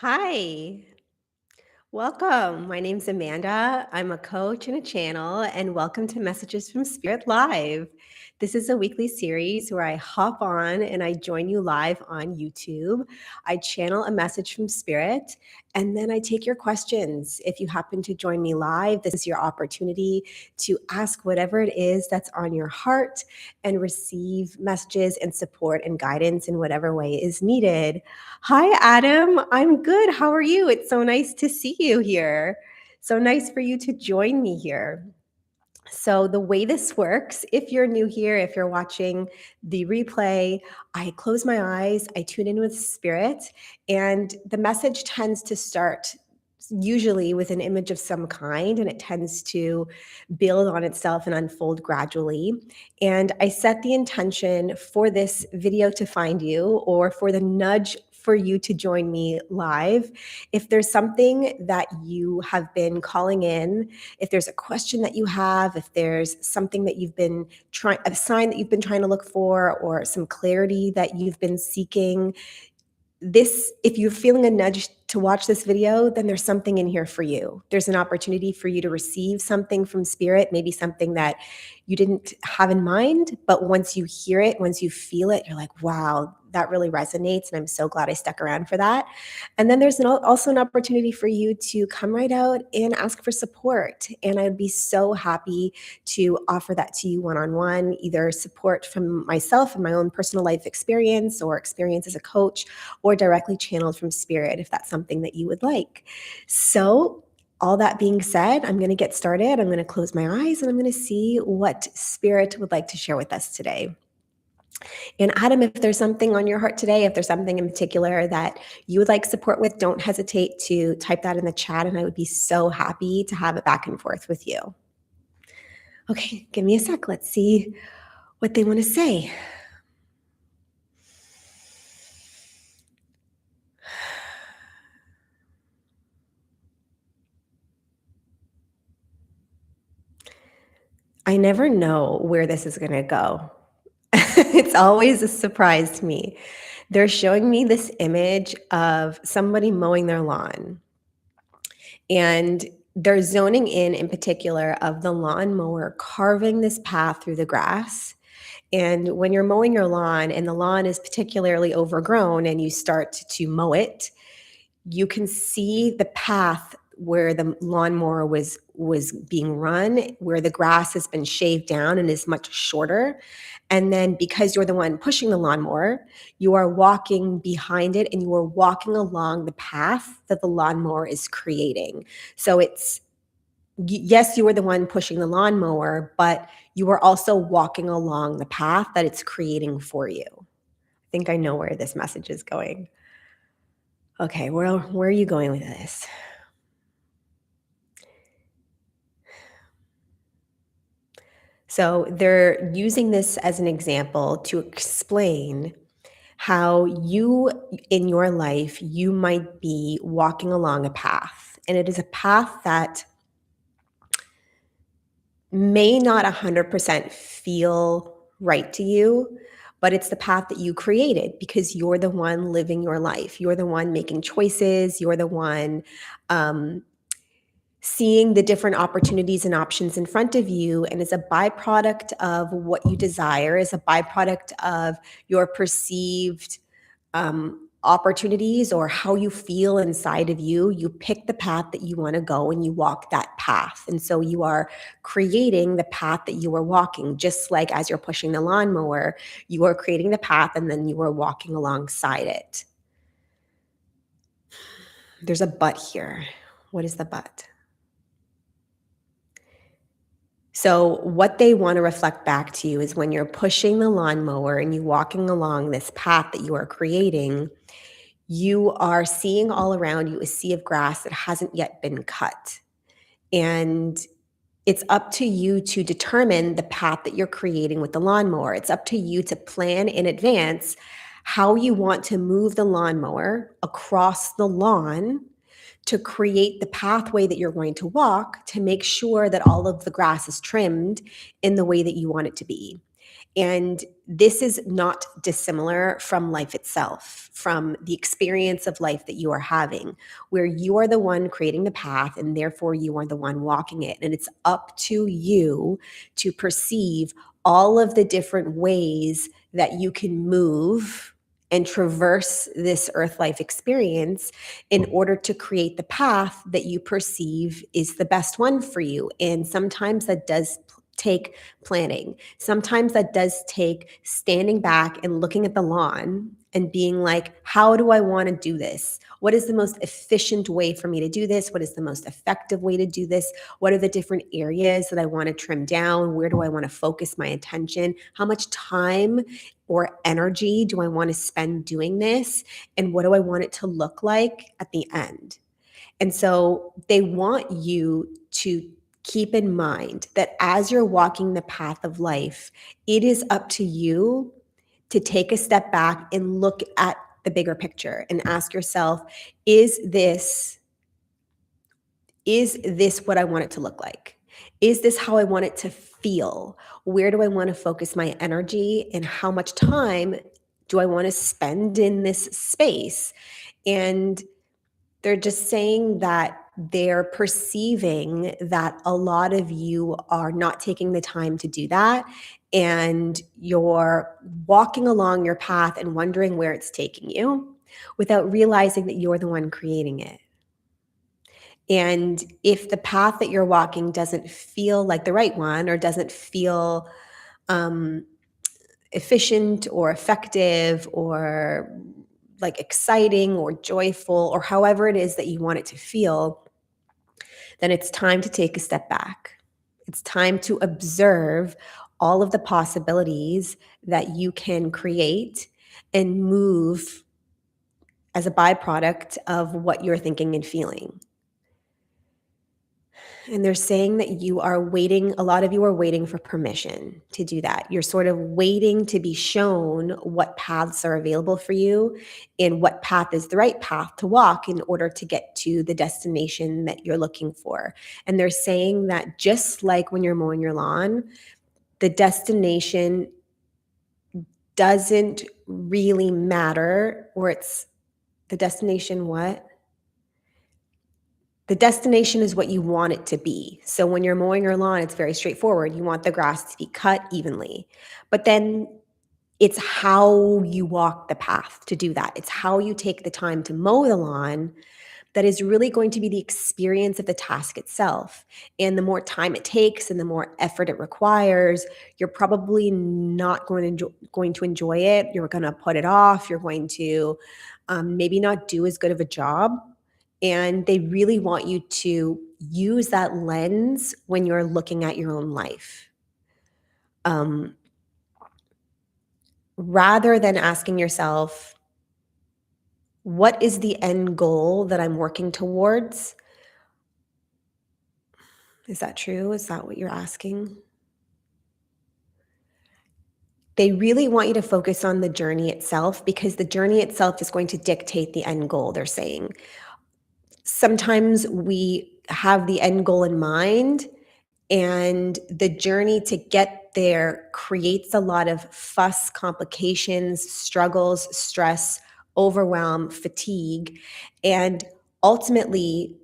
Hi, welcome. My name's Amanda. I'm a coach and a channel, and welcome to Messages from Spirit Live. This is a weekly series where I hop on and I join you live on YouTube. I channel a message from Spirit, and then I take your questions. If you happen to join me live, this is your opportunity to ask whatever it is that's on your heart and receive messages and support and guidance in whatever way is needed. Hi, Adam. I'm good. How are you? It's so nice to see you here. So nice for you to join me here. So, the way this works, if you're new here, if you're watching the replay, I close my eyes, I tune in with spirit, and the message tends to start usually with an image of some kind, and it tends to build on itself and unfold gradually. And I set the intention for this video to find you, or for the nudge for you to join me live. If there's something that you have been calling in, if there's a question that you have, if there's something that you've been trying, a sign that you've been trying to look for, or some clarity that you've been seeking, if you're feeling a nudge to watch this video, then there's something in here for you. There's an opportunity for you to receive something from spirit, maybe something that you didn't have in mind, but once you hear it, once you feel it, you're like, wow, that really resonates, and I'm so glad I stuck around for that. And then there's also an opportunity for you to come right out and ask for support, and I'd be so happy to offer that to you one-on-one, either support from myself and my own personal life experience, or experience as a coach, or directly channeled from spirit if that's something that you would like. So, all that being said, I'm going to get started. I'm going to close my eyes and I'm going to see what spirit would like to share with us today. And Adam, if there's something on your heart today, if there's something in particular that you would like support with, don't hesitate to type that in the chat, and I would be so happy to have it back and forth with you. Okay, give me a sec. Let's see what they want to say. I never know where this is going to go. It's always a surprise to me. They're showing me this image of somebody mowing their lawn, and they're zoning in particular of the lawnmower carving this path through the grass. And when you're mowing your lawn and the lawn is particularly overgrown and you start to mow it, you can see the path where the lawnmower was being run, where the grass has been shaved down and is much shorter. And then because you're the one pushing the lawnmower, you are walking behind it and you are walking along the path that the lawnmower is creating. So it's, yes, you are the one pushing the lawnmower, but you are also walking along the path that it's creating for you. I think I know where this message is going. Okay, where are you going with this? So they're using this as an example to explain how you, in your life, you might be walking along a path. And it is a path that may not 100% feel right to you, but it's the path that you created because you're the one living your life. You're the one making choices. You're the one seeing the different opportunities and options in front of you. And as a byproduct of what you desire, as a byproduct of your perceived opportunities or how you feel inside of you, you pick the path that you want to go and you walk that path. And so you are creating the path that you are walking, just like as you're pushing the lawnmower, you are creating the path and then you are walking alongside it. There's a but here. What is the but? So what they want to reflect back to you is when you're pushing the lawnmower and you're walking along this path that you are creating, you are seeing all around you a sea of grass that hasn't yet been cut. And it's up to you to determine the path that you're creating with the lawnmower. It's up to you to plan in advance how you want to move the lawnmower across the lawn to create the pathway that you're going to walk to make sure that all of the grass is trimmed in the way that you want it to be. And this is not dissimilar from life itself, from the experience of life that you are having, where you are the one creating the path and therefore you are the one walking it. And it's up to you to perceive all of the different ways that you can move and traverse this earth life experience in order to create the path that you perceive is the best one for you. And sometimes that does take planning. Sometimes that does take standing back and looking at the lawn and being like, how do I want to do this? What is the most efficient way for me to do this? What is the most effective way to do this? What are the different areas that I want to trim down? Where do I want to focus my attention? How much time or energy do I want to spend doing this? And what do I want it to look like at the end? And so they want you to keep in mind that as you're walking the path of life, it is up to you to take a step back and look at the bigger picture and ask yourself, is this what I want it to look like? Is this how I want it to feel? Where do I want to focus my energy and how much time do I want to spend in this space? And they're just saying that they're perceiving that a lot of you are not taking the time to do that. And you're walking along your path and wondering where it's taking you without realizing that you're the one creating it. And if the path that you're walking doesn't feel like the right one or doesn't feel efficient or effective or like exciting or joyful or however it is that you want it to feel, then it's time to take a step back. It's time to observe all of the possibilities that you can create and move as a byproduct of what you're thinking and feeling. And they're saying that you are waiting, a lot of you are waiting for permission to do that. You're sort of waiting to be shown what paths are available for you and what path is the right path to walk in order to get to the destination that you're looking for. And they're saying that just like when you're mowing your lawn, the destination doesn't really matter, or it's the destination what? The destination is what you want it to be. So when you're mowing your lawn, it's very straightforward. You want the grass to be cut evenly. But then it's how you walk the path to do that. It's how you take the time to mow the lawn that is really going to be the experience of the task itself. And the more time it takes and the more effort it requires, you're probably not going to enjoy it. You're going to put it off. You're going to maybe not do as good of a job. And they really want you to use that lens when you're looking at your own life. Rather than asking yourself, what is the end goal that I'm working towards? Is that true? Is that what you're asking? They really want you to focus on the journey itself because the journey itself is going to dictate the end goal, they're saying. Sometimes we have the end goal in mind, and the journey to get there creates a lot of fuss, complications, struggles, stress, overwhelm, fatigue. And ultimately,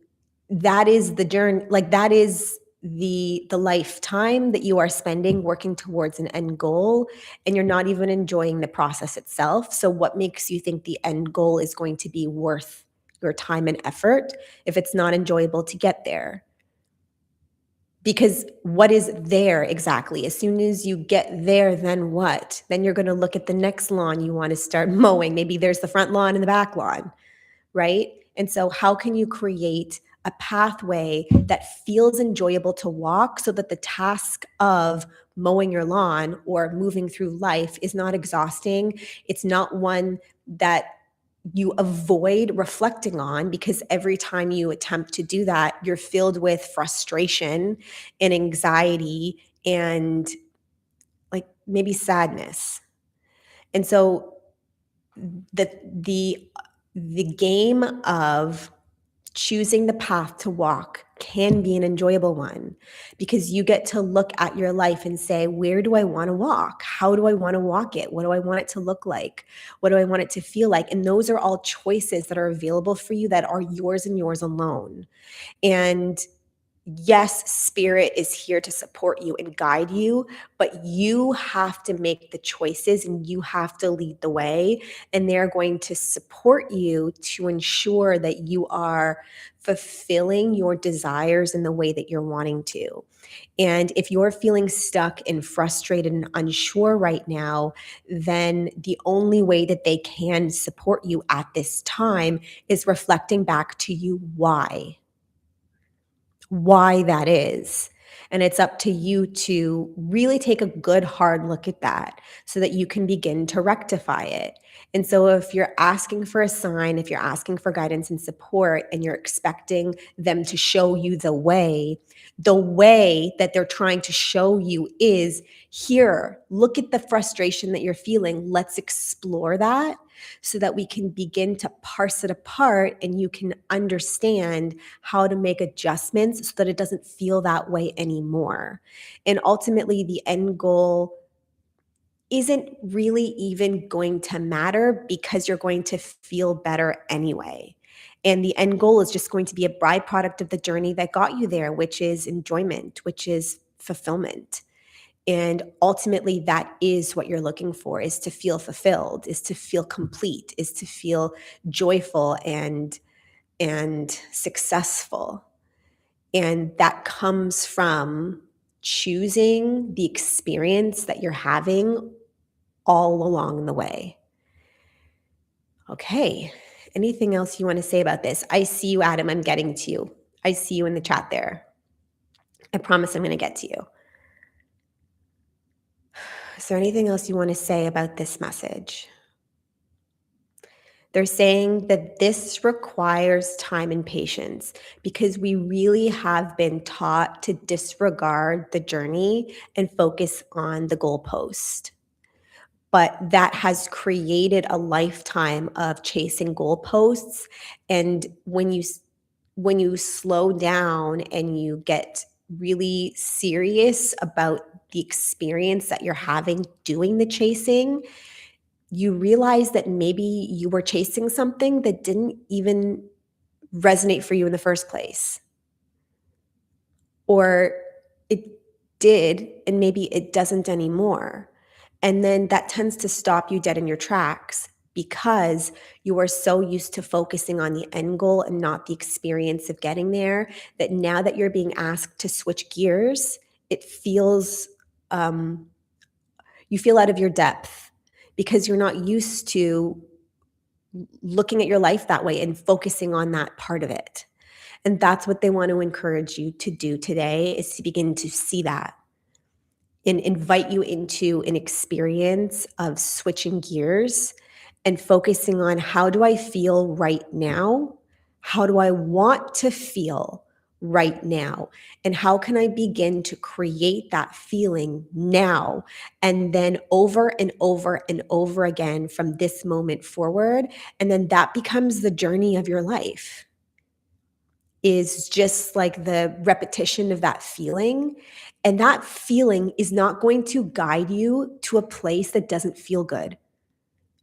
that is the journey, like that is the lifetime that you are spending working towards an end goal, and you're not even enjoying the process itself. So what makes you think the end goal is going to be worth your time and effort if it's not enjoyable to get there? Because what is there exactly? As soon as you get there, then what? Then you're going to look at the next lawn you want to start mowing. Maybe there's the front lawn and the back lawn, right? And so how can you create a pathway that feels enjoyable to walk so that the task of mowing your lawn or moving through life is not exhausting? It's not one that you avoid reflecting on, because every time you attempt to do that, you're filled with frustration and anxiety and like maybe sadness. And so the game of choosing the path to walk can be an enjoyable one because you get to look at your life and say, where do I want to walk? How do I want to walk it? What do I want it to look like? What do I want it to feel like? And those are all choices that are available for you that are yours and yours alone. And yes, spirit is here to support you and guide you, but you have to make the choices and you have to lead the way. And they're going to support you to ensure that you are fulfilling your desires in the way that you're wanting to. And if you're feeling stuck and frustrated and unsure right now, then the only way that they can support you at this time is reflecting back to you why that is. And it's up to you to really take a good hard look at that so that you can begin to rectify it. And so if you're asking for a sign, if you're asking for guidance and support, and you're expecting them to show you the way that they're trying to show you is here, look at the frustration that you're feeling. Let's explore that so that we can begin to parse it apart and you can understand how to make adjustments so that it doesn't feel that way anymore. And ultimately, the end goal isn't really even going to matter because you're going to feel better anyway. And the end goal is just going to be a byproduct of the journey that got you there, which is enjoyment, which is fulfillment. And ultimately, that is what you're looking for, is to feel fulfilled, is to feel complete, is to feel joyful and successful. And that comes from choosing the experience that you're having all along the way. Okay. Anything else you want to say about this? I see you, Adam. I'm getting to you. I see you in the chat there. I promise I'm going to get to you. Is there anything else you want to say about this message? They're saying that this requires time and patience because we really have been taught to disregard the journey and focus on the goalpost. But that has created a lifetime of chasing goalposts. And when you slow down and you get really serious about the experience that you're having doing the chasing, you realize that maybe you were chasing something that didn't even resonate for you in the first place. Or it did, and maybe it doesn't anymore. And then that tends to stop you dead in your tracks because you are so used to focusing on the end goal and not the experience of getting there, that now that you're being asked to switch gears, it feels, you feel out of your depth because you're not used to looking at your life that way and focusing on that part of it. And that's what they want to encourage you to do today, is to begin to see that and invite you into an experience of switching gears and focusing on, how do I feel right now? How do I want to feel right now? And how can I begin to create that feeling now? And then over and over and over again from this moment forward. And then that becomes the journey of your life, is just like the repetition of that feeling. And that feeling is not going to guide you to a place that doesn't feel good.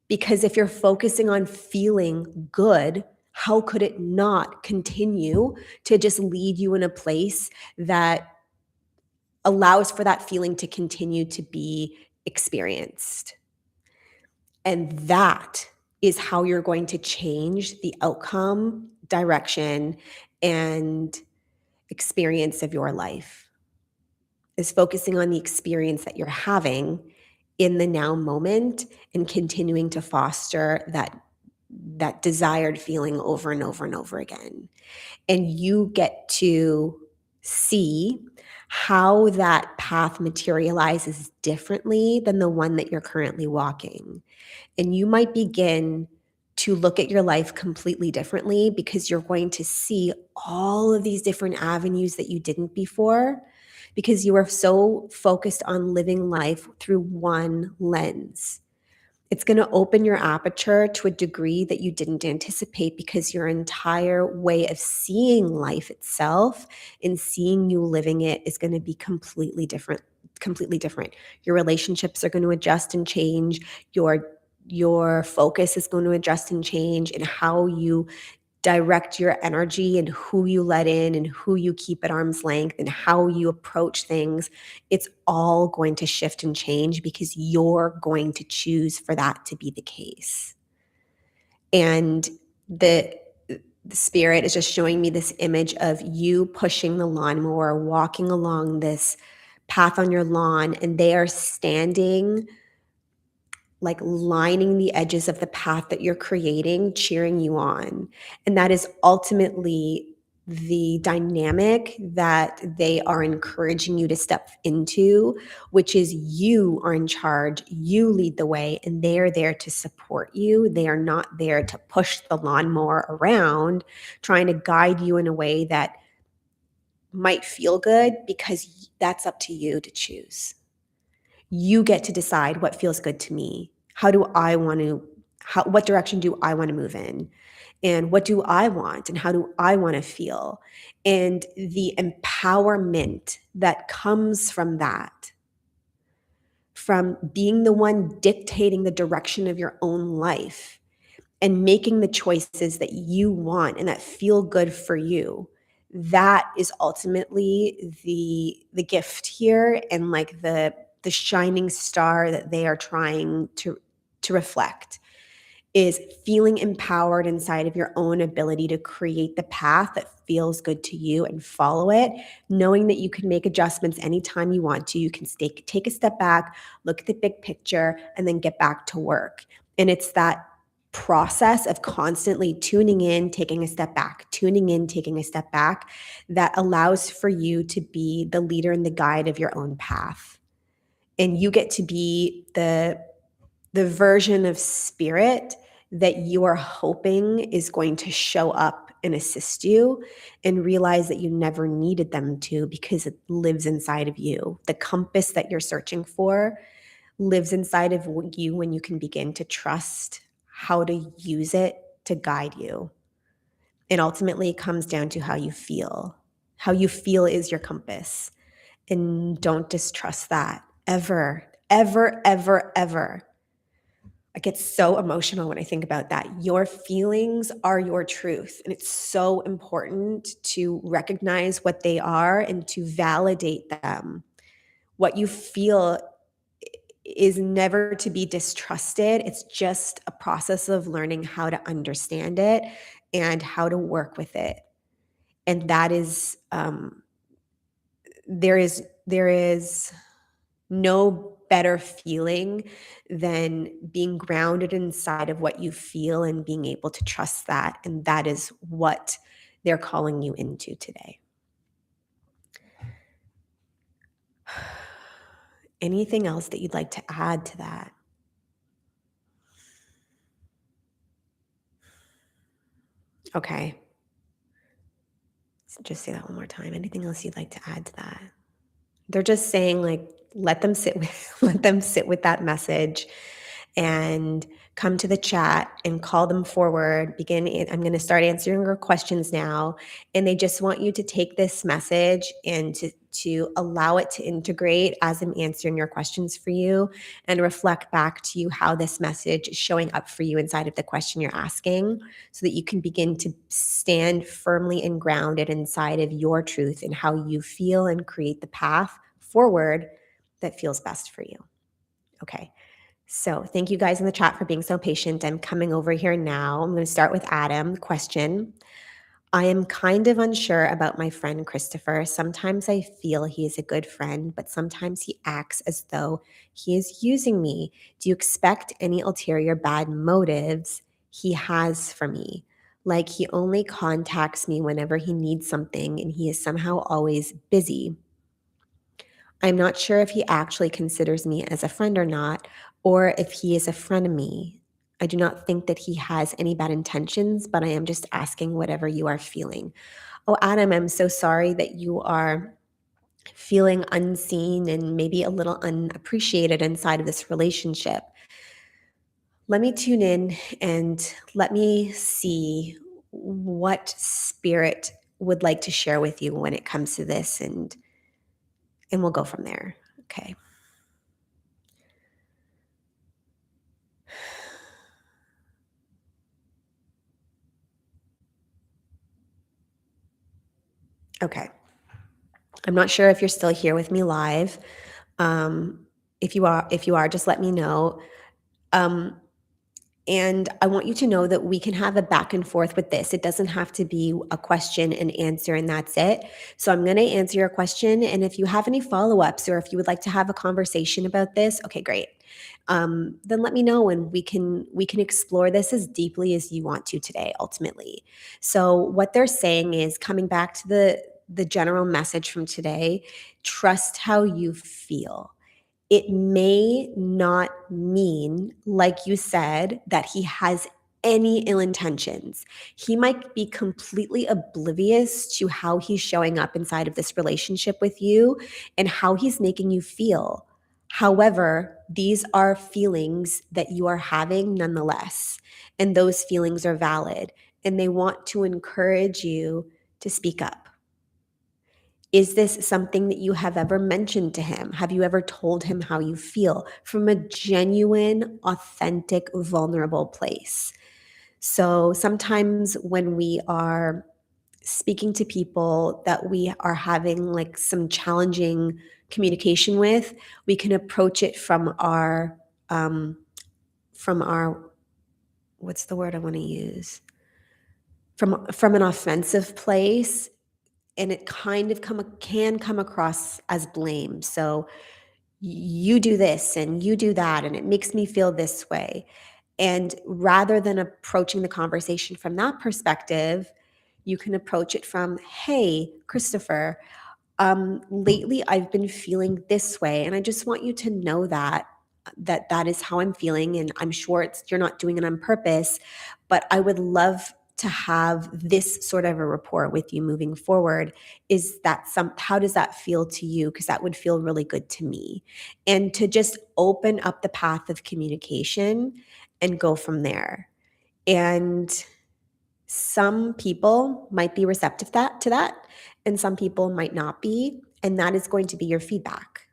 Because if you're focusing on feeling good, how could it not continue to just lead you in a place that allows for that feeling to continue to be experienced? And that is how you're going to change the outcome, direction, and experience of your life, is focusing on the experience that you're having in the now moment and continuing to foster that desired feeling over and over and over again. And you get to see how that path materializes differently than the one that you're currently walking. And you might begin to look at your life completely differently because you're going to see all of these different avenues that you didn't before, because you are so focused on living life through one lens. It's going to open your aperture to a degree that you didn't anticipate, because your entire way of seeing life itself and seeing you living it is going to be completely different. Completely different. Your relationships are going to adjust and change. Your focus is going to adjust and change, and how you direct your energy and who you let in and who you keep at arm's length and how you approach things, it's all going to shift and change, because you're going to choose for that to be the case. And the spirit is just showing me this image of you pushing the lawnmower, walking along this path on your lawn, and they are standing, like lining the edges of the path that you're creating, cheering you on. And that is ultimately the dynamic that they are encouraging you to step into, which is you are in charge, you lead the way, and they are there to support you. They are not there to push the lawnmower around, trying to guide you in a way that might feel good, because that's up to you to choose. You get to decide what feels good to me. What direction do I want to move in? And what do I want? And how do I want to feel? And the empowerment that comes from that, from being the one dictating the direction of your own life and making the choices that you want and that feel good for you, that is ultimately the gift here, and like the shining star that they are trying to reflect, is feeling empowered inside of your own ability to create the path that feels good to you and follow it, knowing that you can make adjustments anytime you want to. You can take a step back, look at the big picture, and then get back to work. And it's that process of constantly tuning in, taking a step back, tuning in, taking a step back, that allows for you to be the leader and the guide of your own path. And you get to be the version of spirit that you are hoping is going to show up and assist you, and realize that you never needed them to, because it lives inside of you. The compass that you're searching for lives inside of you when you can begin to trust how to use it to guide you. And ultimately, it comes down to how you feel. How you feel is your compass. And don't distrust that ever, ever, ever, ever. I get so emotional when I think about that. Your feelings are your truth. And it's so important to recognize what they are and to validate them. What you feel is never to be distrusted. It's just a process of learning how to understand it and how to work with it. And that is, there is no better feeling than being grounded inside of what you feel and being able to trust that. And that is what they're calling you into today. Anything else that you'd like to add to that? Okay. So just say that one more time. Anything else you'd like to add to that? They're just saying, like, let them sit with let them sit with that message, and come to the chat and call them forward. I'm going to start answering your questions now, and they just want you to take this message and to allow it to integrate as I'm answering your questions for you, and reflect back to you how this message is showing up for you inside of the question you're asking, so that you can begin to stand firmly and grounded inside of your truth and how you feel, and create the path forward that feels best for you. Okay. So thank you guys in the chat for being so patient. I'm coming over here now. I'm going to start with Adam. Question: I am kind of unsure about my friend Christopher. Sometimes I feel he is a good friend, but sometimes he acts as though he is using me. Do you expect any ulterior bad motives he has for me? Like he only contacts me whenever he needs something, and he is somehow always busy. I'm not sure if he actually considers me as a friend or not, or if he is a frenemy. I do not think that he has any bad intentions, but I am just asking whatever you are feeling. Oh, Adam, I'm so sorry that you are feeling unseen and maybe a little unappreciated inside of this relationship. Let me tune in and let me see what spirit would like to share with you when it comes to this, and we'll go from there. Okay. Okay. I'm not sure if you're still here with me live. Um, if you are, just let me know. Um, And I want you to know that we can have a back and forth with this. It doesn't have to be a question and answer, and that's it. So I'm going to answer your question. And if you have any follow ups or if you would like to have a conversation about this, okay, great. Then let me know, and we can explore this as deeply as you want to today. Ultimately, so what they're saying is coming back to the general message from today. Trust how you feel. It may not mean, like you said, that he has any ill intentions. He might be completely oblivious to how he's showing up inside of this relationship with you and how he's making you feel. However, these are feelings that you are having nonetheless, and those feelings are valid, and they want to encourage you to speak up. Is this something that you have ever mentioned to him? Have you ever told him how you feel from a genuine, authentic, vulnerable place? So sometimes when we are speaking to people that we are having like some challenging communication with, we can approach it from our what's the word I want to use? From an offensive place, and it kind of can come across as blame. So you do this and you do that, and it makes me feel this way. And rather than approaching the conversation from that perspective, you can approach it from, hey, Christopher, lately I've been feeling this way, and I just want you to know that is how I'm feeling, and I'm sure you're not doing it on purpose, but I would love to have this sort of a rapport with you moving forward. Is that how does that feel to you? Because that would feel really good to me. And to just open up the path of communication and go from there. And some people might be receptive to that, and some people might not be. And that is going to be your feedback.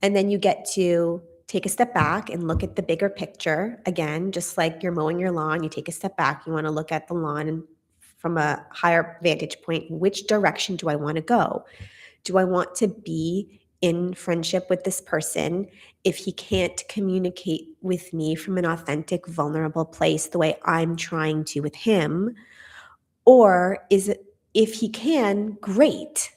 And then you get to take a step back and look at the bigger picture. Again, just like you're mowing your lawn, you take a step back, you want to look at the lawn and from a higher vantage point, which direction do I want to go? Do I want to be in friendship with this person if he can't communicate with me from an authentic, vulnerable place the way I'm trying to with him? Or is it, if he can, great,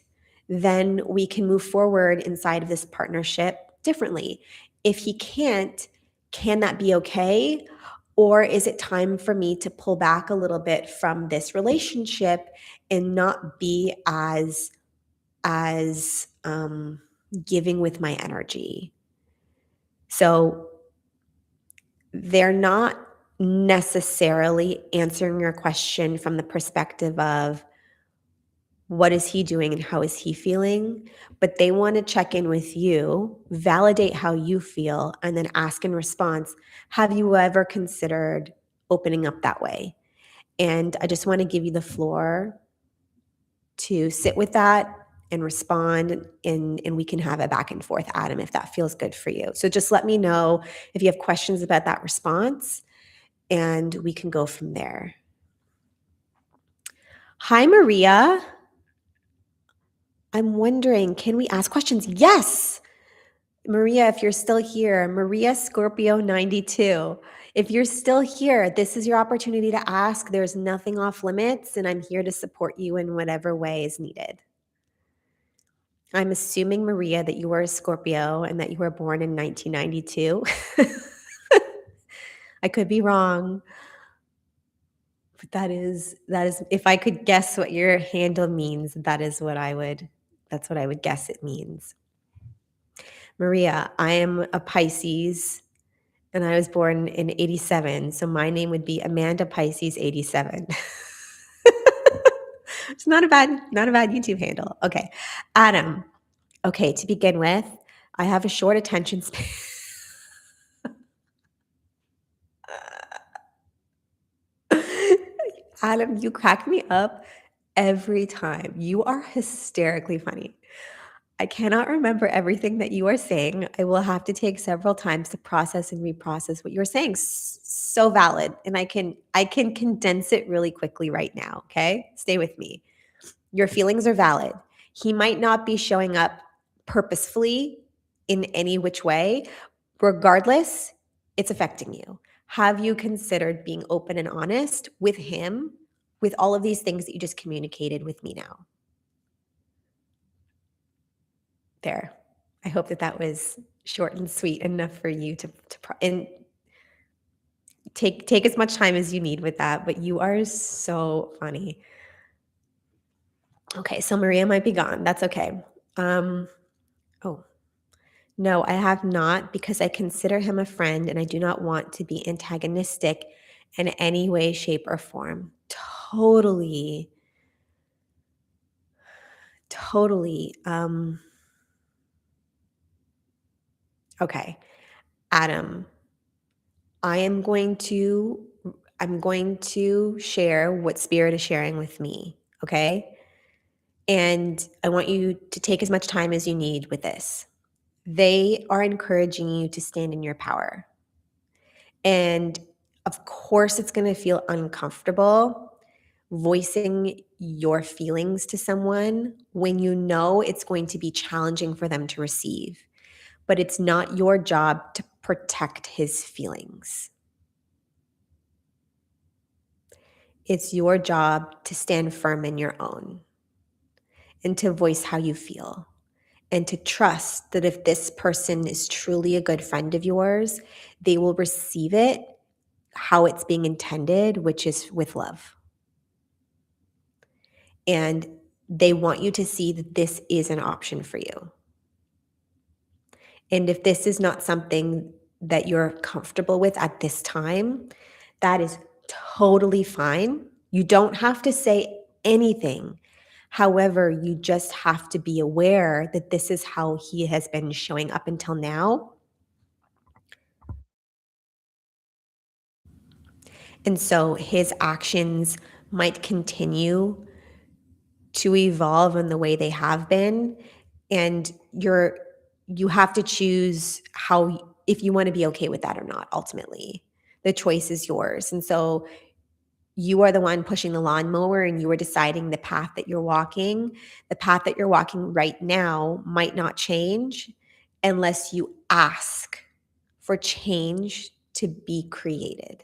then we can move forward inside of this partnership differently. If he can't, can that be okay? Or is it time for me to pull back a little bit from this relationship and not be as giving with my energy? So they're not necessarily answering your question from the perspective of what is he doing and how is he feeling, but they want to check in with you, validate how you feel, and then ask in response, have you ever considered opening up that way? And I just want to give you the floor to sit with that and respond, and we can have a back and forth, Adam, if that feels good for you. So just let me know if you have questions about that response, and we can go from there. Hi, Maria. I'm wondering, can we ask questions? Yes. Maria, if you're still here, Maria Scorpio 92. If you're still here, this is your opportunity to ask. There's nothing off limits, and I'm here to support you in whatever way is needed. I'm assuming, Maria, that you were a Scorpio and that you were born in 1992. I could be wrong, but that is if I could guess what your handle means, that's what I would guess it means. Maria, I am a Pisces and I was born in 87. So my name would be Amanda Pisces 87. It's not a bad YouTube handle. Okay. Adam. Okay, to begin with, I have a short attention span. Adam, you crack me up every time. You are hysterically funny. I cannot remember everything that you are saying. I will have to take several times to process and reprocess what you're saying. So valid. And I can condense it really quickly right now, okay? Stay with me. Your feelings are valid. He might not be showing up purposefully in any which way. Regardless, it's affecting you. Have you considered being open and honest with him with all of these things that you just communicated with me now? There. I hope that that was short and sweet enough for you and take as much time as you need with that, but you are so funny. Okay, so Maria might be gone. That's okay. Oh, no, I have not because I consider him a friend and I do not want to be antagonistic in any way, shape, or form. Totally, totally. Okay, Adam, I am going to I'm going to share what spirit is sharing with me, okay? And I want you to take as much time as you need with this. They are encouraging you to stand in your power. And of course, it's going to feel uncomfortable voicing your feelings to someone when you know it's going to be challenging for them to receive. But it's not your job to protect his feelings. It's your job to stand firm in your own and to voice how you feel and to trust that if this person is truly a good friend of yours, they will receive it how it's being intended, which is with love. And they want you to see that this is an option for you. And if this is not something that you're comfortable with at this time, that is totally fine. You don't have to say anything. However, you just have to be aware that this is how he has been showing up until now. And so his actions might continue to evolve in the way they have been. And you have to choose how, if you want to be okay with that or not, ultimately. The choice is yours. And so you are the one pushing the lawnmower and you are deciding the path that you're walking. The path that you're walking right now might not change unless you ask for change to be created.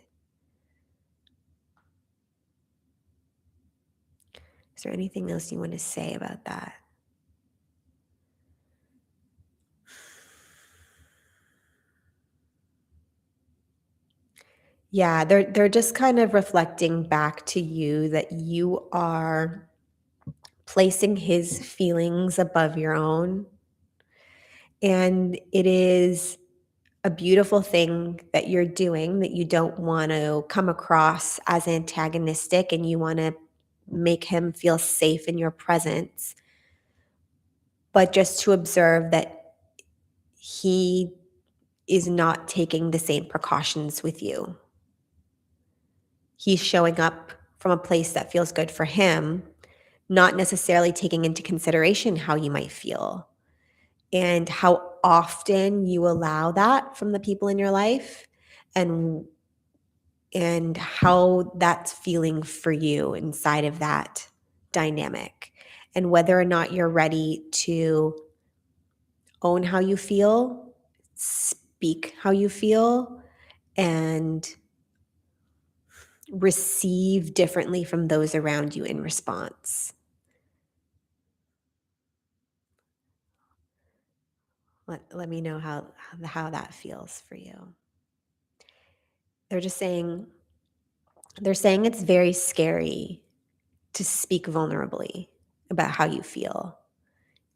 Is there anything else you want to say about that? Yeah, they're just kind of reflecting back to you that you are placing his feelings above your own. And it is a beautiful thing that you're doing, that you don't want to come across as antagonistic and you want to make him feel safe in your presence, but just to observe that he is not taking the same precautions with you. He's showing up from a place that feels good for him, not necessarily taking into consideration how you might feel and how often you allow that from the people in your life, and how that's feeling for you inside of that dynamic, and whether or not you're ready to own how you feel, speak how you feel, and receive differently from those around you in response. Let me know how that feels for you. They're just saying they're saying it's very scary to speak vulnerably about how you feel.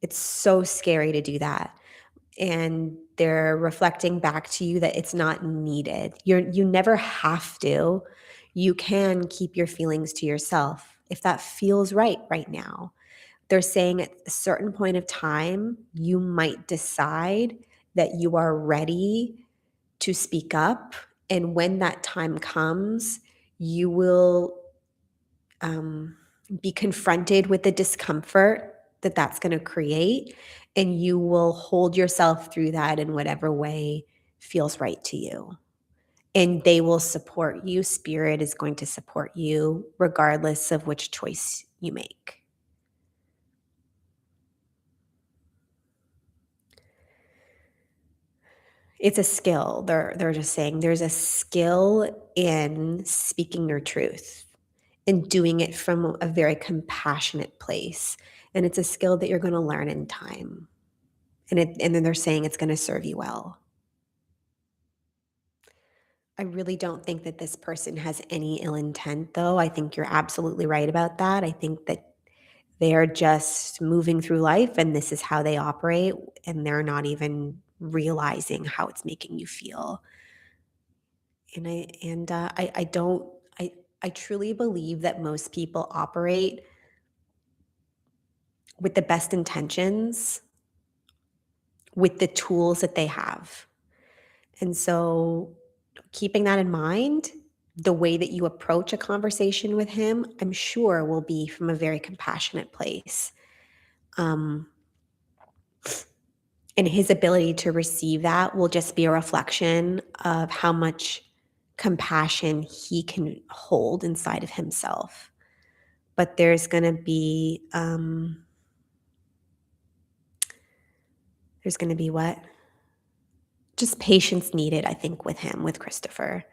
It's so scary to do that. And they're reflecting back to you that it's not needed. You never have to. You can keep your feelings to yourself if that feels right now. They're saying at a certain point of time, you might decide that you are ready to speak up. And when that time comes, you will um, be confronted with the discomfort that that's going to create, and you will hold yourself through that in whatever way feels right to you. And they will support you. Spirit is going to support you regardless of which choice you make. It's a skill. They're just saying there's a skill in speaking your truth and doing it from a very compassionate place. And it's a skill that you're going to learn in time. And then they're saying it's going to serve you well. I really don't think that this person has any ill intent, though. I think you're absolutely right about that. I think that they are just moving through life and this is how they operate, and they're not even realizing how it's making you feel. I don't I truly believe that most people operate with the best intentions, with the tools that they have. And so keeping that in mind, the way that you approach a conversation with him, I'm sure will be from a very compassionate place. Um, and his ability to receive that will just be a reflection of how much compassion he can hold inside of himself. But there's going to be what? Just patience needed, I think, with him, with Christopher.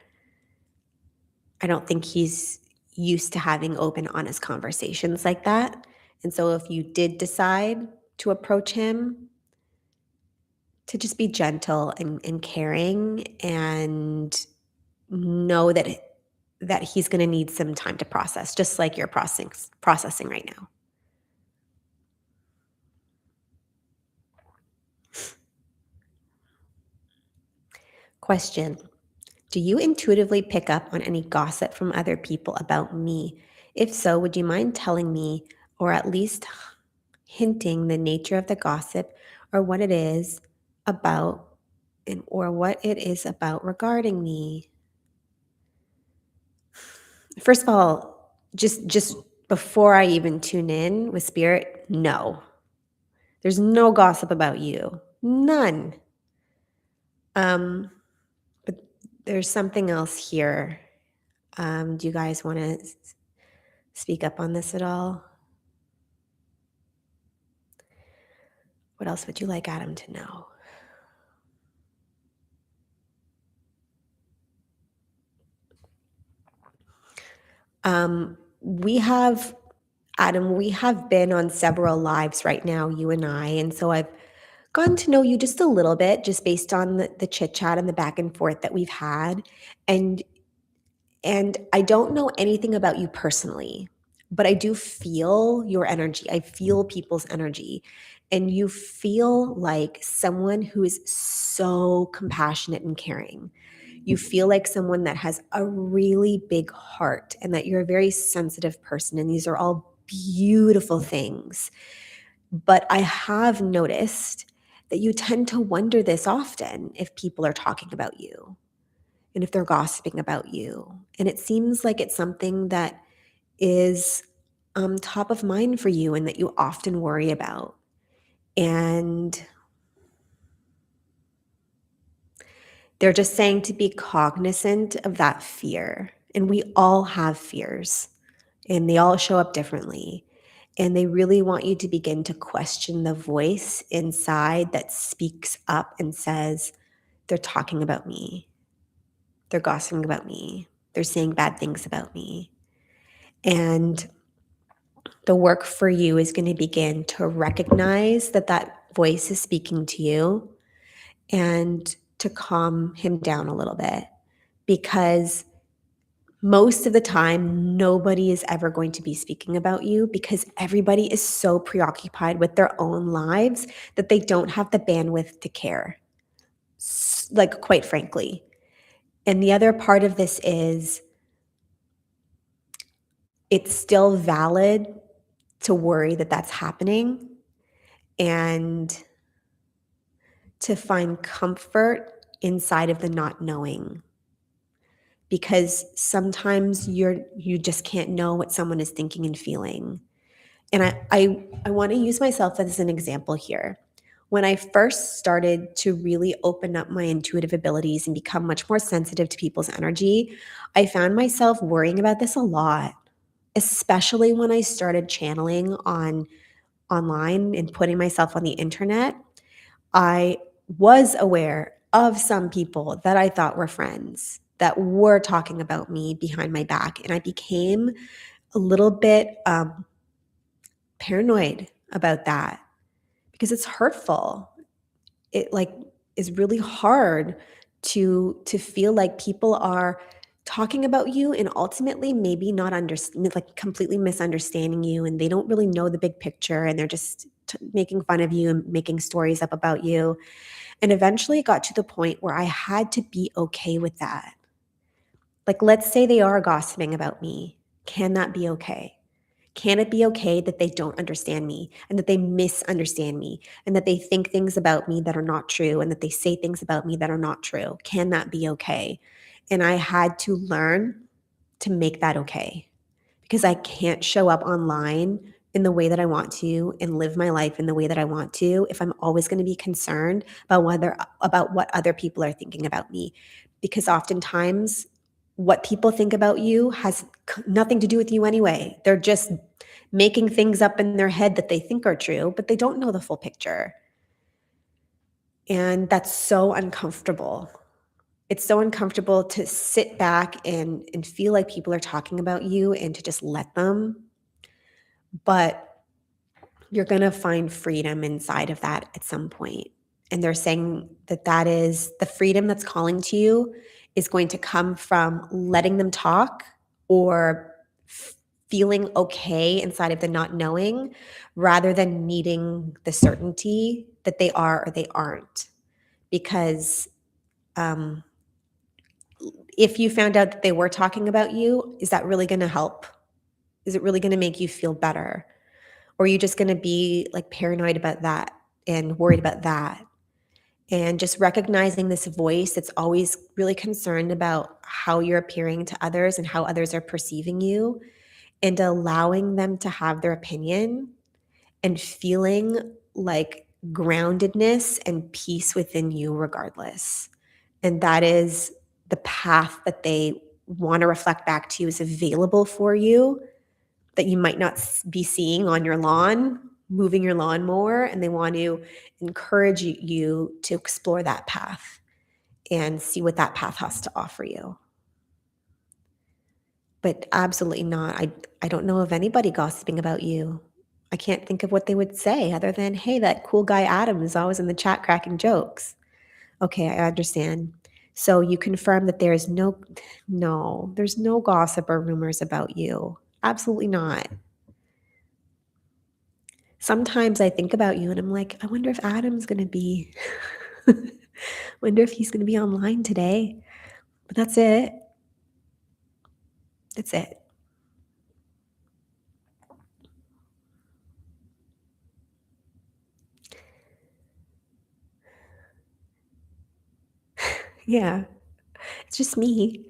I don't think he's used to having open, honest conversations like that. And so if you did decide to approach him, to just be gentle and caring, and know that he's going to need some time to process, just like you're processing right now. Question: do you intuitively pick up on any gossip from other people about me? If so, would you mind telling me, or at least hinting the nature of the gossip, or what it is about, or what it is about regarding me? First of all, just before I even tune in with spirit, no. There's no gossip about you. None. But there's something else here. Do you guys want to speak up on this at all? What else would you like Adam to know? We have, Adam, we have been on several lives right now, you and I. And so I've gotten to know you just a little bit, just based on the chit chat and the back and forth that we've had. And And I don't know anything about you personally, but I do feel your energy. I feel people's energy. And you feel like someone who is so compassionate and caring. You feel like someone that has a really big heart and that you're a very sensitive person. And these are all beautiful things. But I have noticed that you tend to wonder this often if people are talking about you and if they're gossiping about you. And it seems like it's something that is top of mind for you and that you often worry about. And they're just saying to be cognizant of that fear. And we all have fears, and they all show up differently. And they really want you to begin to question the voice inside that speaks up and says, they're talking about me. They're gossiping about me. They're saying bad things about me. And the work for you is going to begin to recognize that that voice is speaking to you and to calm him down a little bit, because most of the time, nobody is ever going to be speaking about you because everybody is so preoccupied with their own lives that they don't have the bandwidth to care, like, quite frankly. And the other part of this is it's still valid to worry that that's happening, and to find comfort inside of the not knowing. because sometimes you just can't know what someone is thinking and feeling. And I want to use myself as an example here. When I first started to really open up my intuitive abilities and become much more sensitive to people's energy, I found myself worrying about this a lot, especially when I started channeling online and putting myself on the internet. I was aware of some people that I thought were friends that were talking about me behind my back, and I became a little bit paranoid about that because it's hurtful. It like is really hard to feel like people are talking about you and ultimately maybe not like completely misunderstanding you, and they don't really know the big picture, and they're just making fun of you and making stories up about you. And eventually it got to the point where I had to be okay with that. Like, let's say they are gossiping about me. Can that be okay? Can it be okay that they don't understand me and that they misunderstand me and that they think things about me that are not true and that they say things about me that are not true? Can that be okay? And I had to learn to make that okay, because I can't show up online in the way that I want to and live my life in the way that I want to if I'm always going to be concerned about what other people are thinking about me. Because oftentimes what people think about you has nothing to do with you anyway. They're just making things up in their head that they think are true, but they don't know the full picture. And that's so uncomfortable. It's so uncomfortable to sit back and feel like people are talking about you and to just let them. But you're going to find freedom inside of that at some point. And they're saying that that is the freedom that's calling to you is going to come from letting them talk or feeling okay inside of the not knowing, rather than needing the certainty that they are or they aren't. Because um, if you found out that they were talking about you, is that really going to help? Is it really going to make you feel better? Or are you just going to be like paranoid about that and worried about that? And just recognizing this voice that's always really concerned about how you're appearing to others and how others are perceiving you, and allowing them to have their opinion and feeling like groundedness and peace within you regardless. And that is the path that they want to reflect back to you is available for you, that you might not be seeing on your lawn, moving your lawn more, and they want to encourage you to explore that path and see what that path has to offer you. But absolutely not. I don't know of anybody gossiping about you. I can't think of what they would say other than, hey, that cool guy Adam is always in the chat cracking jokes. Okay, I understand. So you confirm that there is there's no gossip or rumors about you. Absolutely not. Sometimes I think about you and I'm like, I wonder if Adam's going to be, wonder if he's going to be online today. But that's it. That's it. Yeah, it's just me.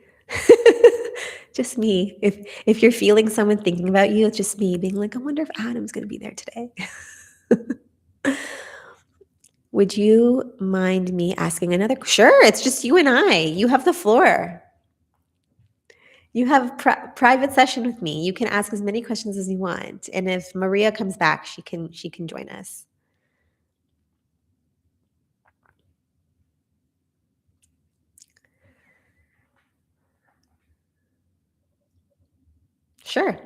Just me. If you're feeling someone thinking about you, it's just me being like, I wonder if Adam's going to be there today. Would you mind me asking another? Sure, it's just you and I. You have the floor. You have private session with me. You can ask as many questions as you want. And if Maria comes back, she can join us. Sure.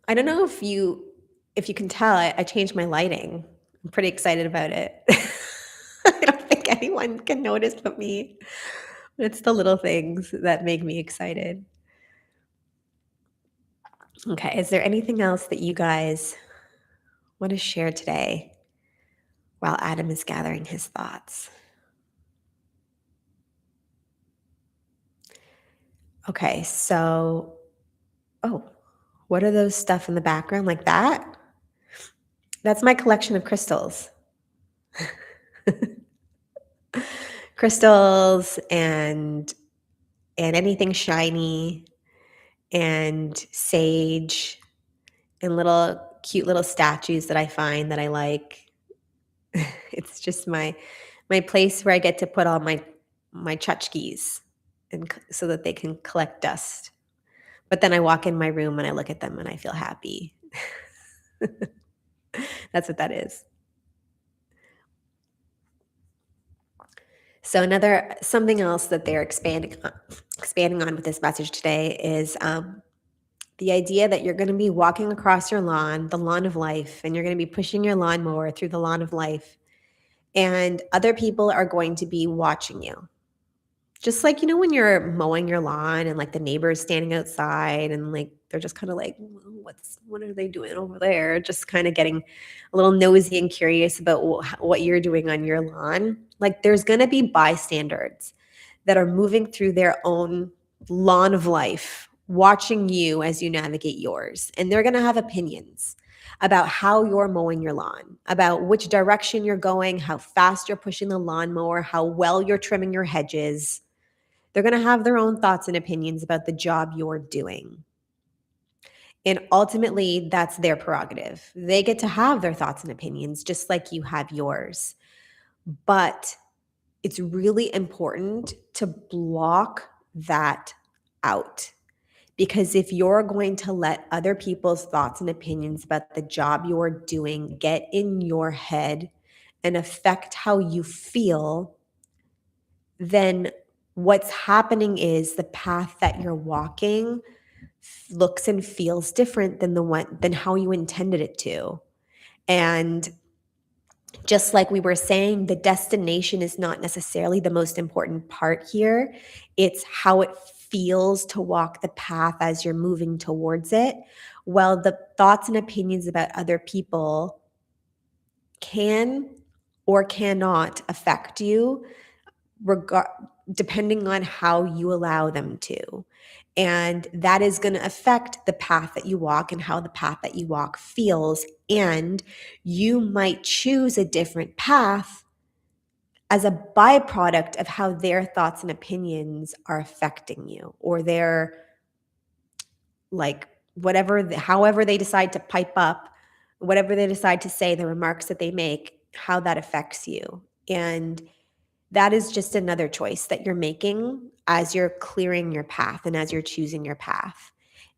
I don't know if you can tell, I changed my lighting. I'm pretty excited about it. I don't think anyone can notice but me. It's the little things that make me excited. Okay, is there anything else that you guys want to share today while Adam is gathering his thoughts? Okay, so, oh, what are those stuff in the background like that? That's my collection of crystals. Crystals and and anything shiny and sage and little cute little statues that I find that I like. It's just my place where I get to put all my tchotchkes and so that they can collect dust. But then I walk in my room and I look at them and I feel happy. That's what that is. So another something else that they're expanding on with this message today is the idea that you're going to be walking across your lawn, the lawn of life, and you're going to be pushing your lawnmower through the lawn of life, and other people are going to be watching you. Just like, when you're mowing your lawn and like the neighbors standing outside and like they're just kind of like, what are they doing over there? Just kind of getting a little nosy and curious about what you're doing on your lawn. Like there's going to be bystanders that are moving through their own lawn of life, watching you as you navigate yours. And they're going to have opinions about how you're mowing your lawn, about which direction you're going, how fast you're pushing the lawnmower, how well you're trimming your hedges. They're going to have their own thoughts and opinions about the job you're doing. And ultimately, that's their prerogative. They get to have their thoughts and opinions just like you have yours. But it's really important to block that out. Because if you're going to let other people's thoughts and opinions about the job you're doing get in your head and affect how you feel, then what's happening is the path that you're walking looks and feels different than how you intended it to. And just like we were saying, the destination is not necessarily the most important part here. It's how it feels to walk the path as you're moving towards it. Well, the thoughts and opinions about other people can or cannot affect you depending on how you allow them to. And that is going to affect the path that you walk and how the path that you walk feels. And you might choose a different path as a byproduct of how their thoughts and opinions are affecting you, or their, like, however they decide to pipe up, whatever they decide to say, the remarks that they make, how that affects you. And that is just another choice that you're making as you're clearing your path and as you're choosing your path.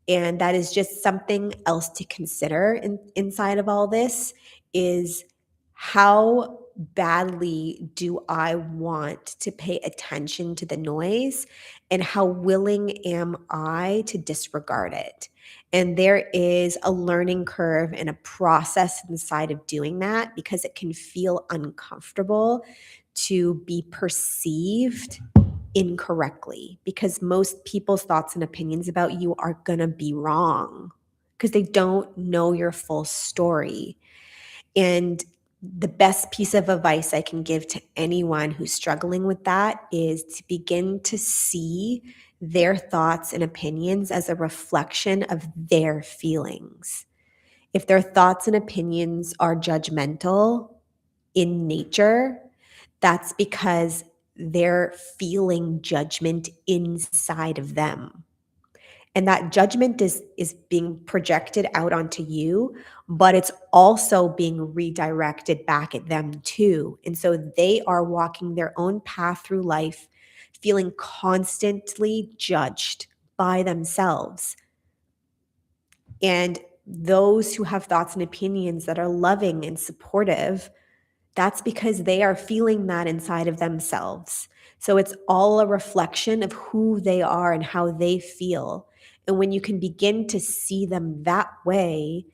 And that is just something else to consider inside of all this is how badly do I want to pay attention to the noise, and how willing am I to disregard it? And there is a learning curve and a process inside of doing that, because it can feel uncomfortable to be perceived incorrectly, because most people's thoughts and opinions about you are going to be wrong because they don't know your full story. And the best piece of advice I can give to anyone who's struggling with that is to begin to see their thoughts and opinions as a reflection of their feelings. If their thoughts and opinions are judgmental in nature, that's because they're feeling judgment inside of them. And that judgment is being projected out onto you, but it's also being redirected back at them too. And so they are walking their own path through life, feeling constantly judged by themselves. And those who have thoughts and opinions that are loving and supportive, that's because they are feeling that inside of themselves. So it's all a reflection of who they are and how they feel. And when you can begin to see them that way,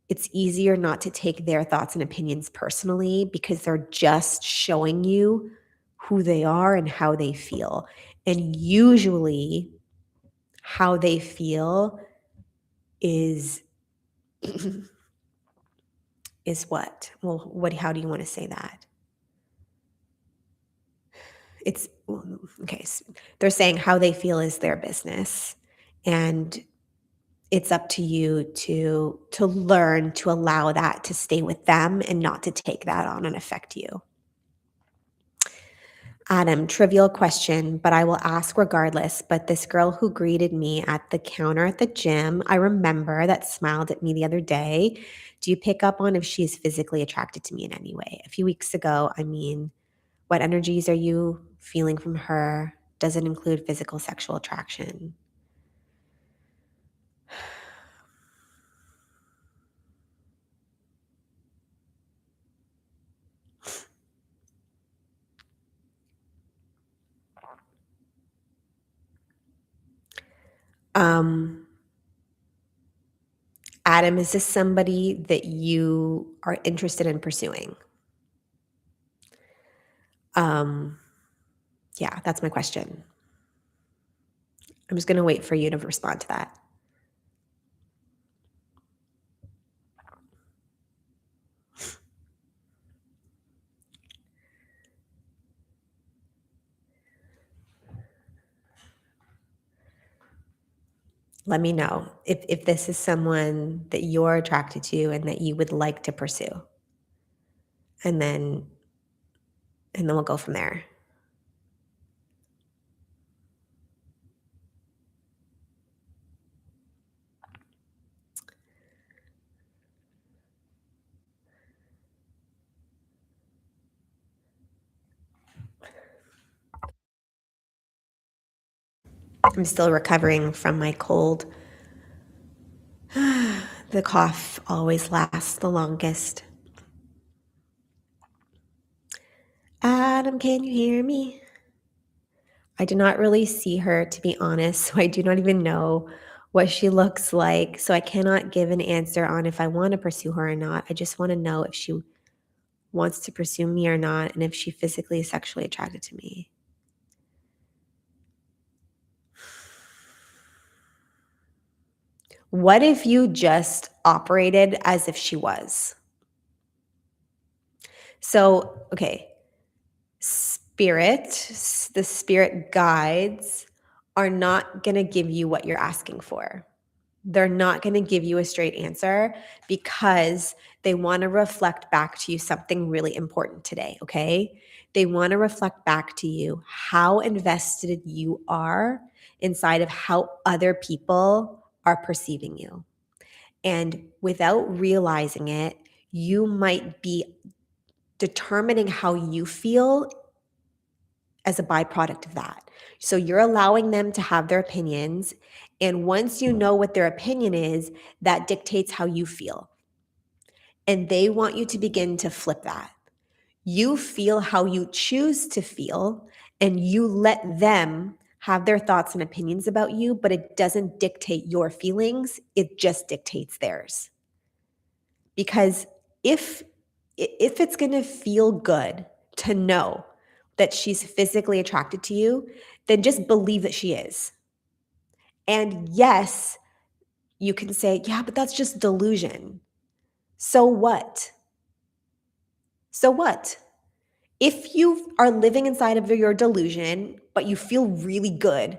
it's easier not to take their thoughts and opinions personally, because they're just showing you who they are and how they feel. And usually how they feel is is what? Well, how do you want to say that? It's okay. They're saying how they feel is their business, and it's up to you to learn to allow that to stay with them and not to take that on and affect you. Adam, trivial question, but I will ask regardless. But this girl who greeted me at the counter at the gym, I remember that smiled at me the other day. Do you pick up on if she's physically attracted to me in any way? A few weeks ago, I mean, what energies are you feeling from her? Does it include physical sexual attraction? Um, Adam, is this somebody that you are interested in pursuing? Um, yeah, that's my question. I'm just going to wait for you to respond to that. Let me know if this is someone that you're attracted to and that you would like to pursue. And then we'll go from there. I'm still recovering from my cold. The cough always lasts the longest. Adam, can you hear me? I do not really see her, to be honest, so I do not even know what she looks like. So I cannot give an answer on if I want to pursue her or not. I just want to know if she wants to pursue me or not, and if she physically is sexually attracted to me. What if you just operated as if she was? So, okay, the spirit guides are not going to give you what you're asking for. They're not going to give you a straight answer because they want to reflect back to you something really important today, okay? They want to reflect back to you how invested you are inside of how other people are perceiving you. And without realizing it, you might be determining how you feel as a byproduct of that. So you're allowing them to have their opinions. And once you know what their opinion is, that dictates how you feel. And they want you to begin to flip that. You feel how you choose to feel, and you let them have their thoughts and opinions about you, but it doesn't dictate your feelings, it just dictates theirs. Because if it's going to feel good to know that she's physically attracted to you, then just believe that she is. And yes, you can say, yeah, but that's just delusion. So what? So what? If you are living inside of your delusion, but you feel really good,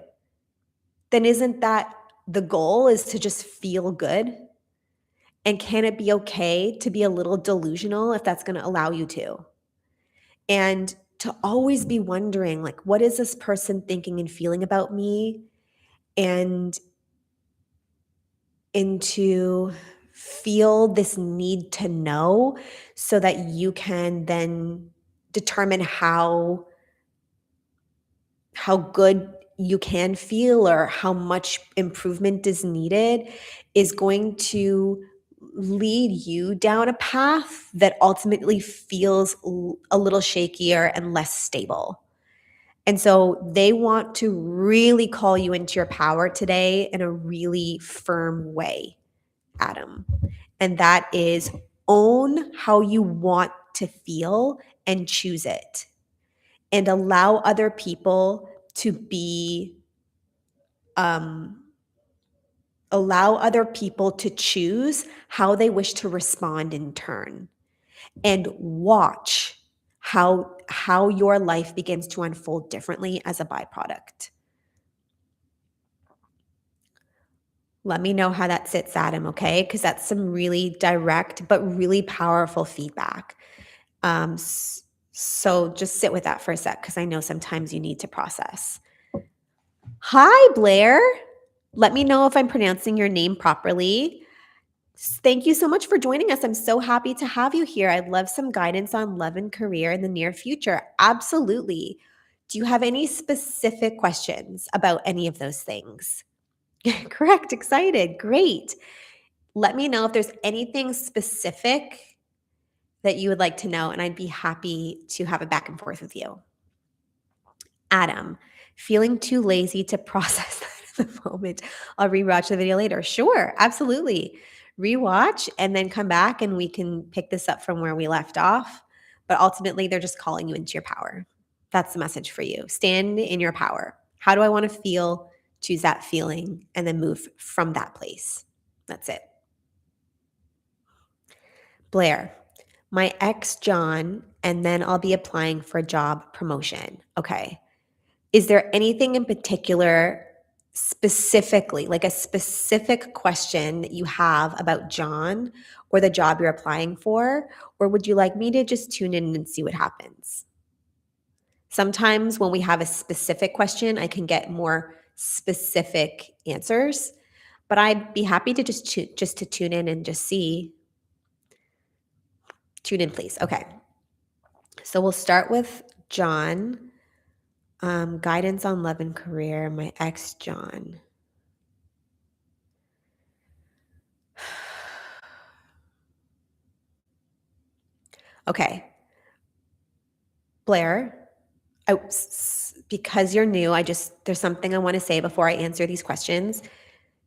then isn't that the goal, is to just feel good? And can it be okay to be a little delusional if that's going to allow you to? And to always be wondering, like, what is this person thinking and feeling about me? And to feel this need to know so that you can then determine how good you can feel or how much improvement is needed, is going to lead you down a path that ultimately feels a little shakier and less stable. And so they want to really call you into your power today in a really firm way, Adam. And that is, own how you want to feel and choose it. And allow other people to be, allow other people to choose how they wish to respond in turn. And watch how your life begins to unfold differently as a byproduct. Let me know how that sits, Adam, okay? Because that's some really direct but really powerful feedback. So just sit with that for a sec because I know sometimes you need to process. Hi, Blair. Let me know if I'm pronouncing your name properly. Thank you so much for joining us. I'm so happy to have you here. I'd love some guidance on love and career in the near future. Absolutely. Do you have any specific questions about any of those things? Correct. Excited. Great. Let me know if there's anything specific that you would like to know, and I'd be happy to have a back and forth with you. Adam, feeling too lazy to process that at the moment. I'll rewatch the video later. Sure, absolutely. Rewatch and then come back and we can pick this up from where we left off. But ultimately, they're just calling you into your power. That's the message for you. Stand in your power. How do I want to feel? Choose that feeling and then move from that place. That's it. Blair, my ex John, and then I'll be applying for a job promotion. Okay. Is there anything in particular, specifically, like a specific question that you have about John or the job you're applying for? Or would you like me to just tune in and see what happens? Sometimes when we have a specific question, I can get more specific answers, but I'd be happy to just to tune in and just see. Tune in, please. Okay. So we'll start with John. Guidance on love and career, my ex John. Okay. Blair, because you're new, there's something I want to say before I answer these questions.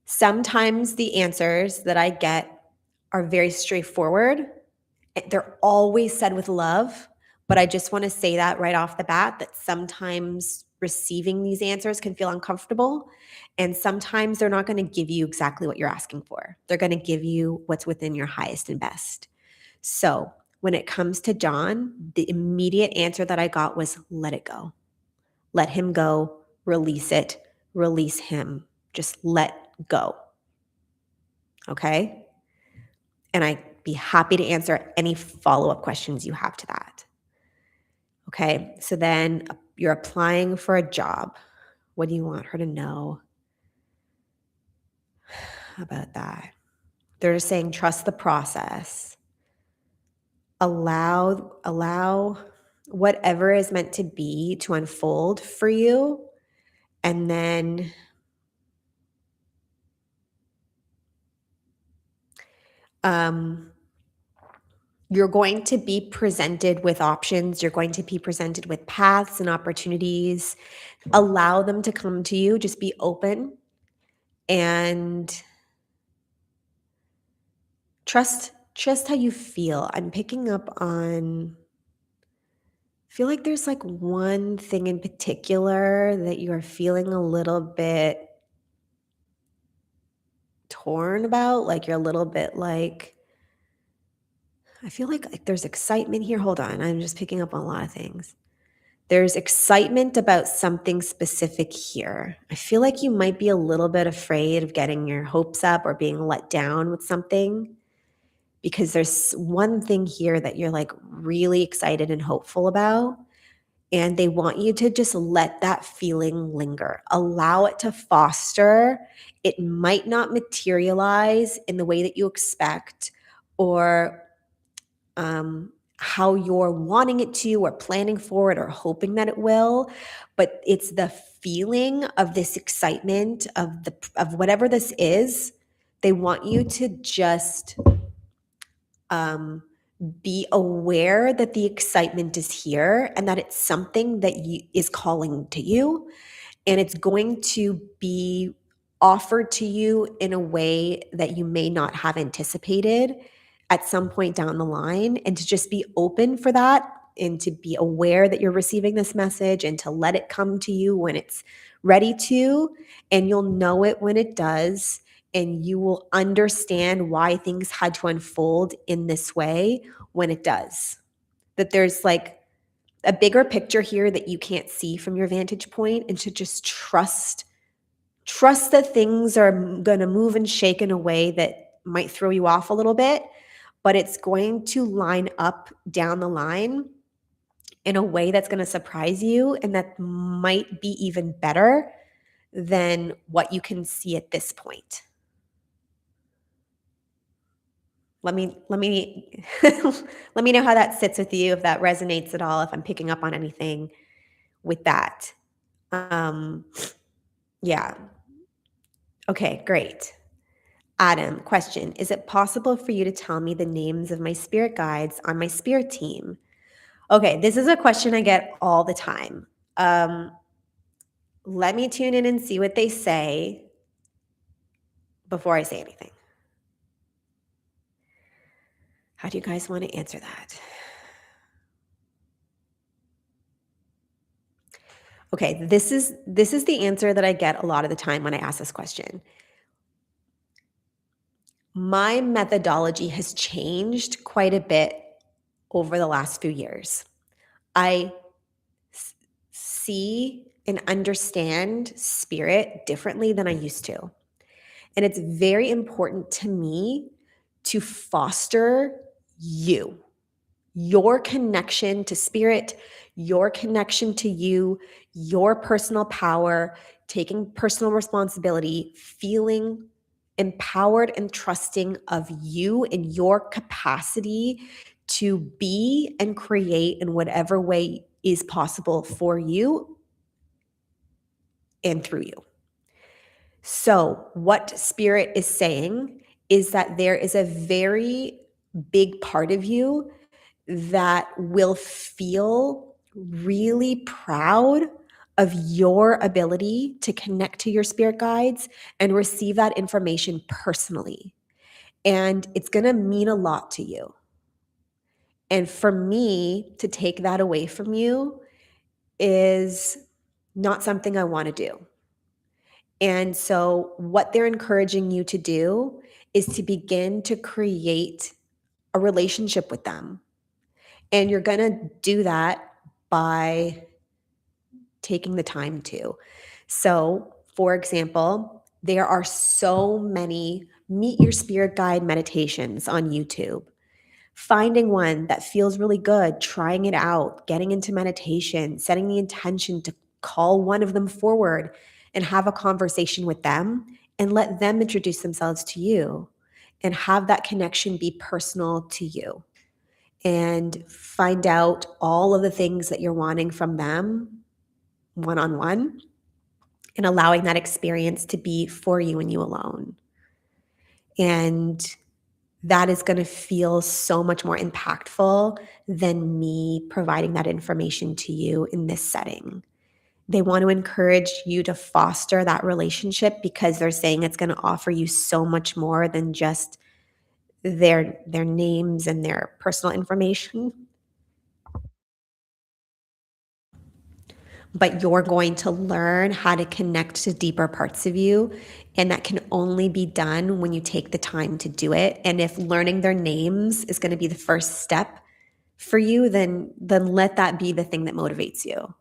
Sometimes the answers that I get are very straightforward. They're always said with love, but I just want to say that right off the bat that sometimes receiving these answers can feel uncomfortable. And sometimes they're not going to give you exactly what you're asking for. They're going to give you what's within your highest and best. So when it comes to John, the immediate answer that I got was let it go. Let him go, release it, release him. Just let go. Okay? And I'd be happy to answer any follow-up questions you have to that. Okay, so then you're applying for a job. What do you want her to know about that? They're just saying trust the process. Allow whatever is meant to be to unfold for you, and then you're going to be presented with options. You're going to be presented with paths and opportunities. Allow them to come to you. Just be open and trust how you feel. I'm picking up on, I feel like there's like one thing in particular that you're feeling a little bit torn about. Like you're a little bit like, I feel like there's excitement here. Hold on. I'm just picking up on a lot of things. There's excitement about something specific here. I feel like you might be a little bit afraid of getting your hopes up or being let down with something, because there's one thing here that you're like really excited and hopeful about. And they want you to just let that feeling linger. Allow it to foster. It might not materialize in the way that you expect or how you're wanting it to or planning for it or hoping that it will, but it's the feeling of this excitement of whatever this is. They want you to just be aware that the excitement is here and that it's something that is calling to you, and it's going to be offered to you in a way that you may not have anticipated at some point down the line, and to just be open for that and to be aware that you're receiving this message and to let it come to you when it's ready to, and you'll know it when it does, and you will understand why things had to unfold in this way when it does. That there's like a bigger picture here that you can't see from your vantage point, and to just trust that things are going to move and shake in a way that might throw you off a little bit, but it's going to line up down the line in a way that's going to surprise you and that might be even better than what you can see at this point. Let me let me know how that sits with you, if that resonates at all, if I'm picking up on anything with that. Um, yeah. Okay, great. Adam, question. Is it possible for you to tell me the names of my spirit guides on my spirit team? Okay, this is a question I get all the time. Let me tune in and see what they say before I say anything. How do you guys want to answer that? Okay, this is the answer that I get a lot of the time when I ask this question. My methodology has changed quite a bit over the last few years. I see and understand spirit differently than I used to. And it's very important to me to foster you, your connection to spirit, your connection to you, your personal power, taking personal responsibility, feeling empowered and trusting of you and your capacity to be and create in whatever way is possible for you and through you. So, what spirit is saying is that there is a very big part of you that will feel really proud of your ability to connect to your spirit guides and receive that information personally. And it's going to mean a lot to you. And for me to take that away from you is not something I want to do. And so, what they're encouraging you to do is to begin to create a relationship with them. And you're going to do that by taking the time to. So, for example, there are so many meet your spirit guide meditations on YouTube. Finding one that feels really good, trying it out, getting into meditation, setting the intention to call one of them forward and have a conversation with them and let them introduce themselves to you and have that connection be personal to you and find out all of the things that you're wanting from them one on one and allowing that experience to be for you and you alone. And that is going to feel so much more impactful than me providing that information to you in this setting. They want to encourage you to foster that relationship because they're saying it's going to offer you so much more than just their names and their personal information. But you're going to learn how to connect to deeper parts of you. And that can only be done when you take the time to do it. And if learning their names is going to be the first step for you, then let that be the thing that motivates you.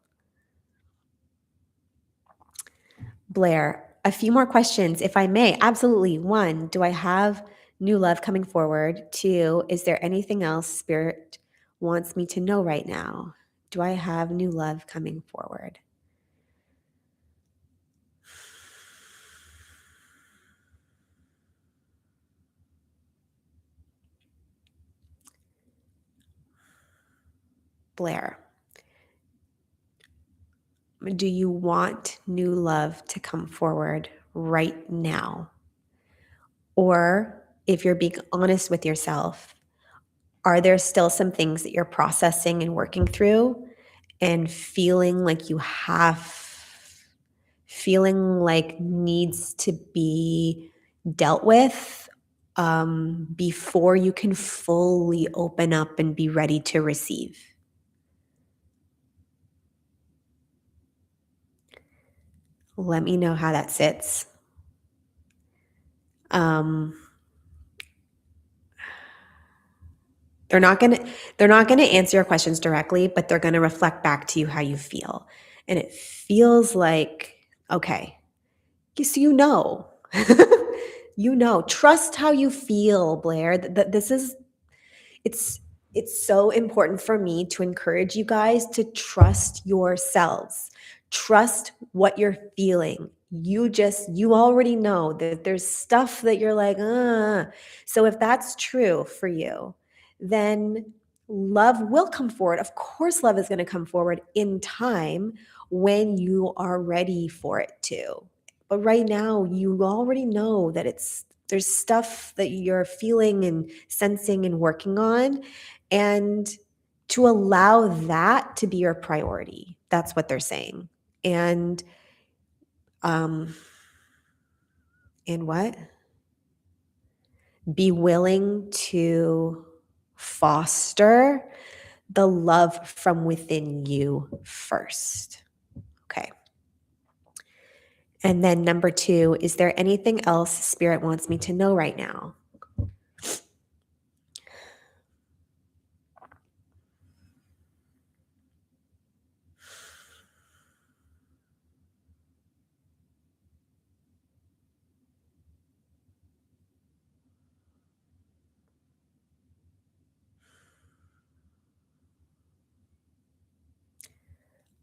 Blair, a few more questions, if I may. Absolutely. 1, do I have new love coming forward? 2, is there anything else Spirit wants me to know right now? Do I have new love coming forward? Blair, do you want new love to come forward right now? Or if you're being honest with yourself, are there still some things that you're processing and working through and feeling like needs to be dealt with before you can fully open up and be ready to receive? Let me know how that sits. They're not going to answer your questions directly, but they're going to reflect back to you how you feel. And it feels like, okay, so you know. You know, trust how you feel, Blair. This is it's so important for me to encourage you guys to trust yourselves. Trust what you're feeling. You already know that there's stuff that you're like, So if that's true for you, then love will come forward. Of course, love is going to come forward in time when you are ready for it to. But right now, you already know that there's stuff that you're feeling and sensing and working on, and to allow that to be your priority. That's what they're saying. And um and what? Be willing to foster the love from within you first. Okay. And then number 2, is there anything else Spirit wants me to know right now?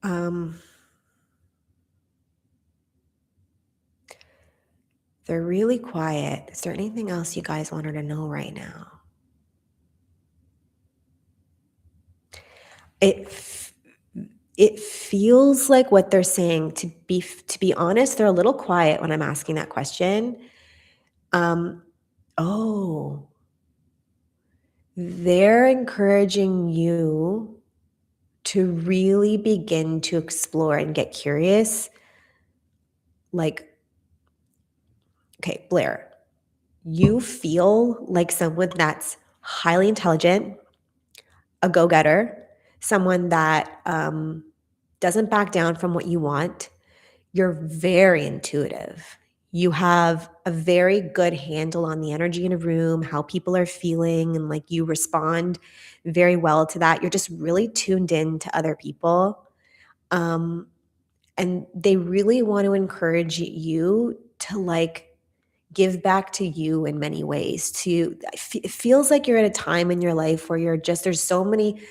Um, they're really quiet. Is there anything else you guys want her to know right now? It f- it feels like what they're saying, to be honest, they're a little quiet when I'm asking that question. Um, oh, they're encouraging you to really begin to explore and get curious. Like, okay, Blair, you feel like someone that's highly intelligent, a go-getter, someone that doesn't back down from what you want. You're very intuitive. You have a very good handle on the energy in a room, how people are feeling, and like you respond very well to that. You're just really tuned in to other people. Um, and they really want to encourage you to like give back to you in many ways. It feels like you're at a time in your life where you're just there's so many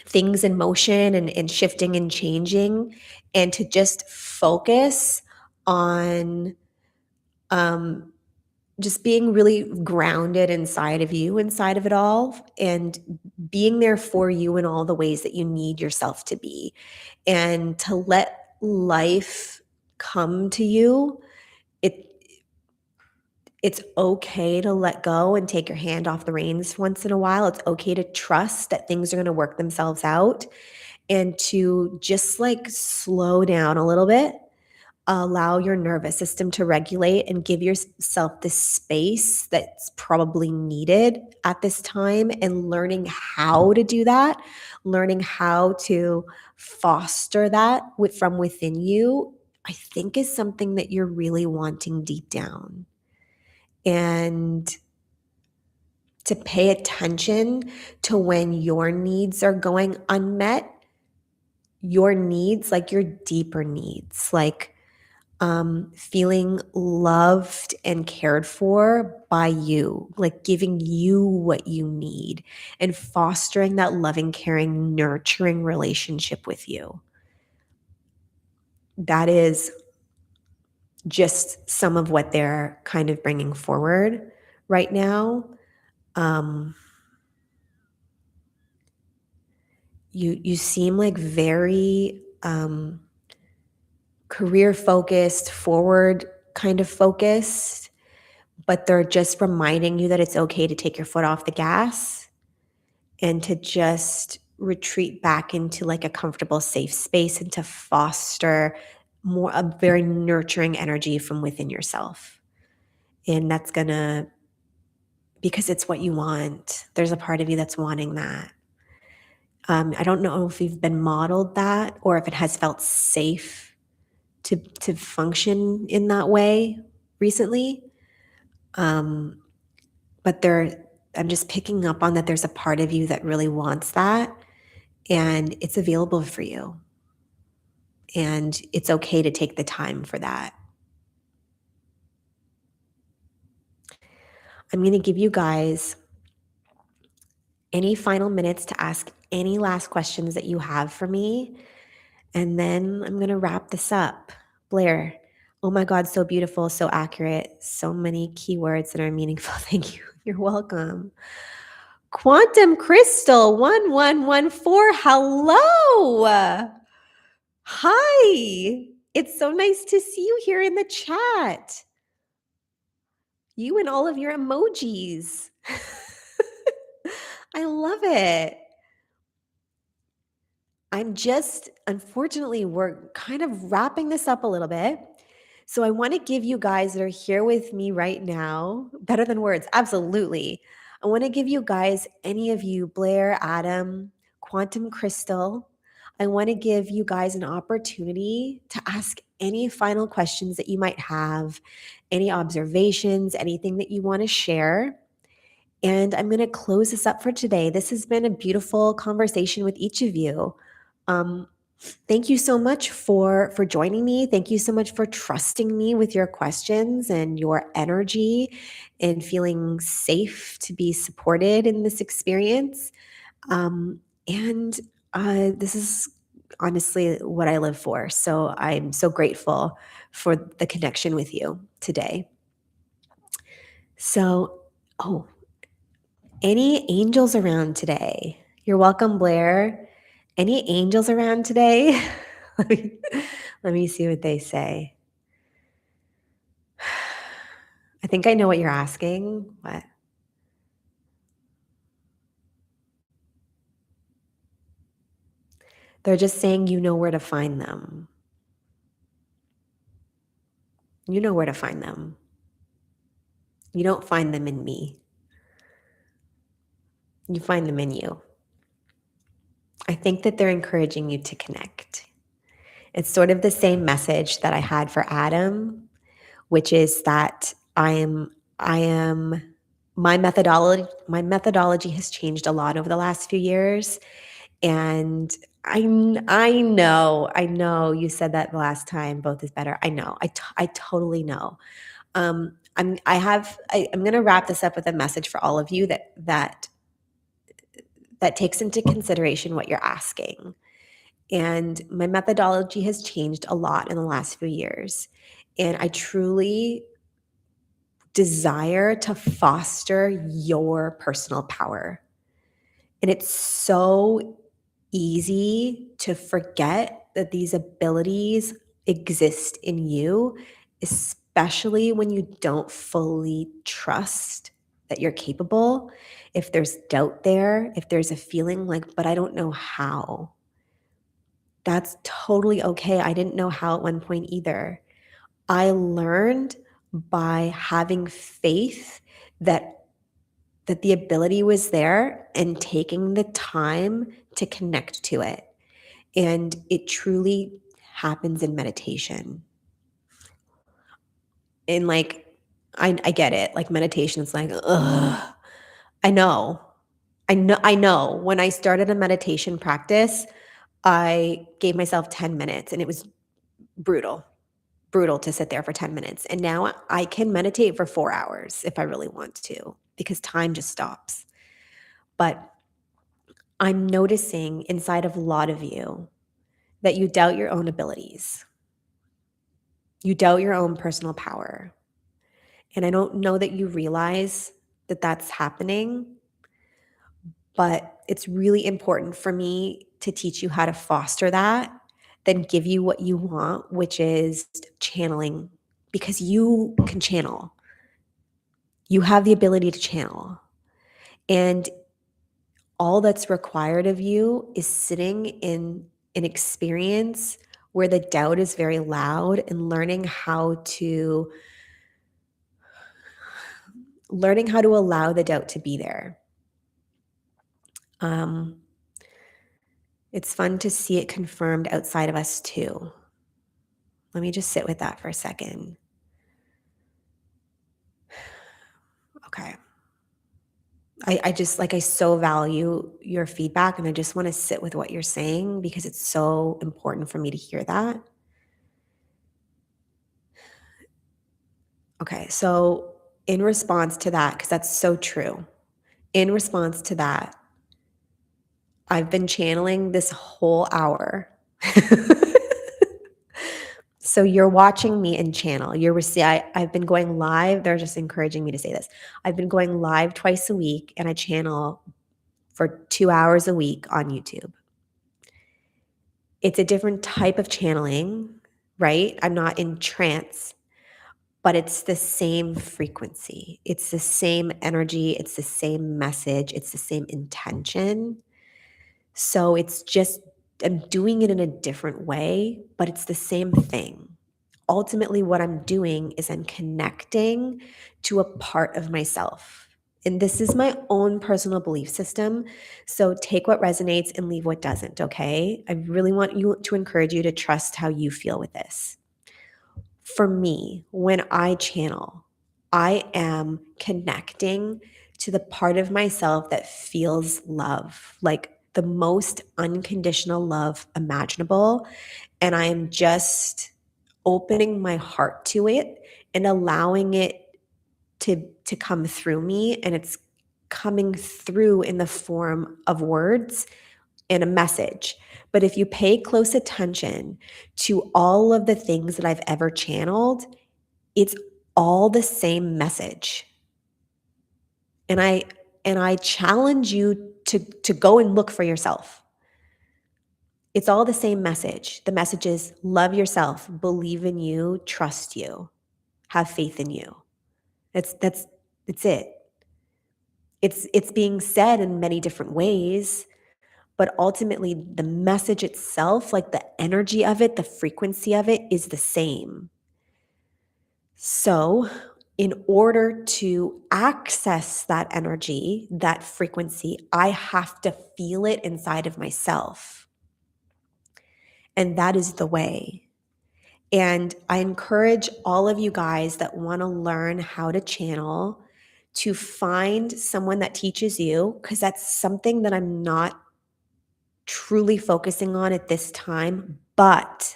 things in motion and shifting and changing, and to just focus on um, just being really grounded inside of you, inside of it all, and being there for you in all the ways that you need yourself to be, and to let life come to you. it it's okay to let go and take your hand off the reins once in a while. It's okay to trust that things are going to work themselves out, and to just like slow down a little bit, allow your nervous system to regulate, and give yourself the space that's probably needed at this time. And learning how to do that, learning how to foster that from within you, I think is something that you're really wanting deep down. And to pay attention to when your needs are going unmet, your needs, like your deeper needs, like feeling loved and cared for by you, like giving you what you need and fostering that loving, caring, nurturing relationship with you. That is just some of what they're kind of bringing forward right now. Um, you seem like very career focused, forward kind of focused, but they're just reminding you that it's okay to take your foot off the gas and to just retreat back into like a comfortable, safe space, and to foster more a very nurturing energy from within yourself. And that's gonna, because it's what you want. There's a part of you that's wanting that. I don't know if you've been modeled that or if it has felt safe to function in that way recently. Um, but I'm just picking up on that there's a part of you that really wants that, and it's available for you. And it's okay to take the time for that. I'm going to give you guys any final minutes to ask any last questions that you have for me. And then I'm going to wrap this up. Blair, oh my God, so beautiful, so accurate, so many keywords that are meaningful. Thank you. You're welcome. Quantum Crystal 1114, hello. Hi. It's so nice to see you here in the chat. You and all of your emojis. I love it. Unfortunately, we're kind of wrapping this up a little bit. So I want to give you guys that are here with me right now, better than words, absolutely. I want to give you guys, any of you, Blair, Adam, Quantum Crystal, I want to give you guys an opportunity to ask any final questions that you might have, any observations, anything that you want to share. And I'm going to close this up for today. This has been a beautiful conversation with each of you. Thank you so much for joining me. Thank you so much for trusting me with your questions and your energy and feeling safe to be supported in this experience. And this is honestly what I live for. So I'm so grateful for the connection with you today. So, any angels around today? You're welcome, Blair. Any angels around today? Let me see what they say. I think I know what you're asking. What? They're just saying you know where to find them. You know where to find them. You don't find them in me. You find them in you. I think that they're encouraging you to connect. It's sort of the same message that I had for Adam, which is that my methodology has changed a lot over the last few years. And I know you said that the last time, both is better. I know, I totally know. I'm going to wrap this up with a message for all of you that takes into consideration what you're asking. And my methodology has changed a lot in the last few years. And I truly desire to foster your personal power. And it's so easy to forget that these abilities exist in you, especially when you don't fully trust that you're capable. If there's doubt there, if there's a feeling like, but I don't know how, that's totally okay. I didn't know how at one point either. I learned by having faith that the ability was there and taking the time to connect to it. And it truly happens in meditation. And like, I get it. Like meditation is like, ugh. I know. When I started a meditation practice, I gave myself 10 minutes and it was brutal to sit there for 10 minutes. And now I can meditate for 4 hours if I really want to, because time just stops. But I'm noticing inside of a lot of you that you doubt your own abilities. You doubt your own personal power. And I don't know that you realize that that's happening, but it's really important for me to teach you how to foster that, then give you what you want, which is channeling, because you can channel. You have the ability to channel. And all that's required of you is sitting in an experience where the doubt is very loud and learning how to allow the doubt to be there. It's fun to see it confirmed outside of us too. Let me just sit with that for a second. Okay. I so value your feedback, and I just want to sit with what you're saying because it's so important for me to hear that. Okay, so in response to that, because that's so true, in response to that, I've been channeling this whole hour. So you're watching me in channel. I've been going live. They're just encouraging me to say this. I've been going live twice a week, and I channel for 2 hours a week on YouTube. It's a different type of channeling, right? I'm not in trance, but it's the same frequency. It's the same energy. It's the same message. It's the same intention. So it's just, I'm doing it in a different way, but it's the same thing. Ultimately, what I'm doing is I'm connecting to a part of myself. And this is my own personal belief system. So take what resonates and leave what doesn't, okay? I really want you to encourage you to trust how you feel with this. For me, when I channel, I am connecting to the part of myself that feels love, like the most unconditional love imaginable. And I am just opening my heart to it and allowing it to come through me. And it's coming through in the form of words and a message. But if you pay close attention to all of the things that I've ever channeled, it's all the same message. And I challenge you to go and look for yourself. It's all the same message. The message is love yourself, believe in you, trust you, have faith in you. That's it. It's being said in many different ways, but ultimately the message itself, like the energy of it, the frequency of it is the same. So, in order to access that energy, that frequency, I have to feel it inside of myself. And that is the way. And I encourage all of you guys that want to learn how to channel to find someone that teaches you, because that's something that I'm not truly focusing on at this time. But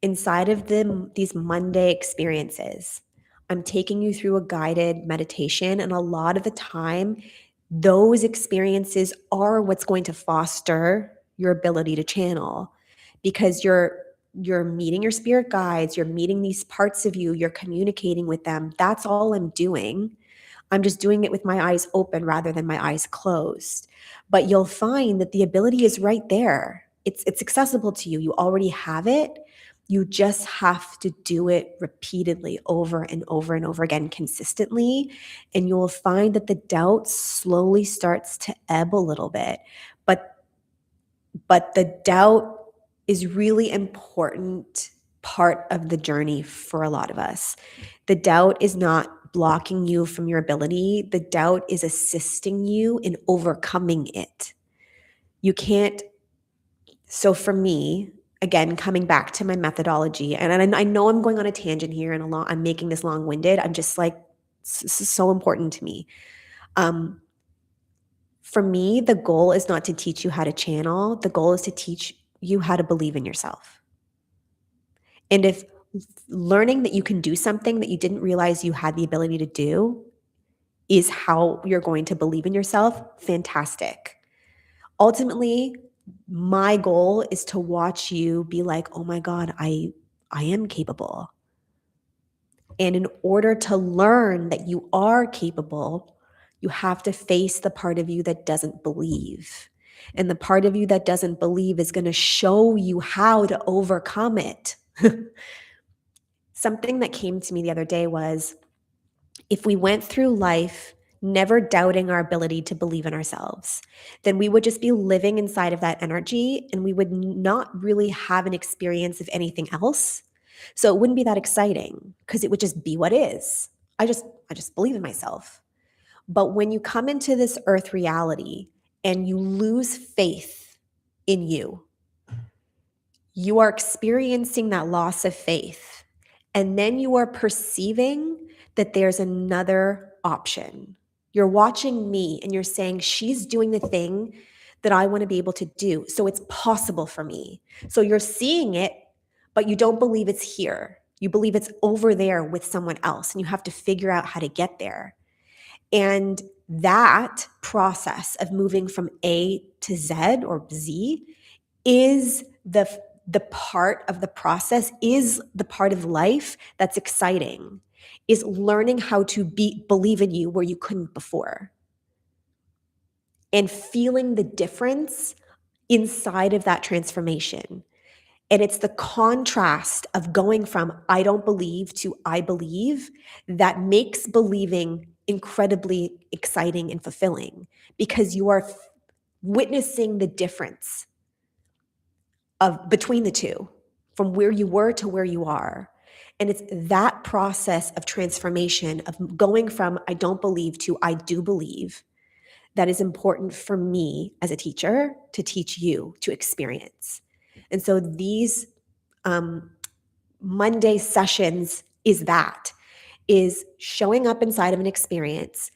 inside of these Monday experiences, I'm taking you through a guided meditation. And a lot of the time, those experiences are what's going to foster your ability to channel, because you're meeting your spirit guides, you're meeting these parts of you, you're communicating with them. That's all I'm doing. I'm just doing it with my eyes open rather than my eyes closed. But you'll find that the ability is right there. It's accessible to you. You already have it. You just have to do it repeatedly over and over and over again consistently. And you'll find that the doubt slowly starts to ebb a little bit. But the doubt is really important part of the journey for a lot of us. The doubt is not blocking you from your ability. The doubt is assisting you in overcoming it. You can't. So for me, again, coming back to my methodology, and I know I'm going on a tangent here and I'm making this long-winded. I'm just like, this is so important to me. For me, the goal is not to teach you how to channel. The goal is to teach you how to believe in yourself. And if learning that you can do something that you didn't realize you had the ability to do is how you're going to believe in yourself, fantastic. Ultimately, my goal is to watch you be like, oh my God, I am capable. And in order to learn that you are capable, you have to face the part of you that doesn't believe. And the part of you that doesn't believe is going to show you how to overcome it. Something that came to me the other day was, if we went through life never doubting our ability to believe in ourselves, then we would just be living inside of that energy and we would not really have an experience of anything else. So it wouldn't be that exciting because it would just be what is. I just believe in myself. But when you come into this earth reality and you lose faith in you, you are experiencing that loss of faith. And then you are perceiving that there's another option. You're watching me and you're saying, she's doing the thing that I want to be able to do. So it's possible for me. So you're seeing it, but you don't believe it's here. You believe it's over there with someone else, and you have to figure out how to get there. And that process of moving from A to Z or Z is the part of the process, is the part of life that's exciting, is learning how to believe in you where you couldn't before, and feeling the difference inside of that transformation. And it's the contrast of going from I don't believe to I believe that makes believing incredibly exciting and fulfilling, because you are witnessing the difference of between the two, from where you were to where you are. And it's that process of transformation, of going from I don't believe to I do believe, that is important for me as a teacher to teach you to experience. And so these Monday sessions is showing up inside of an experience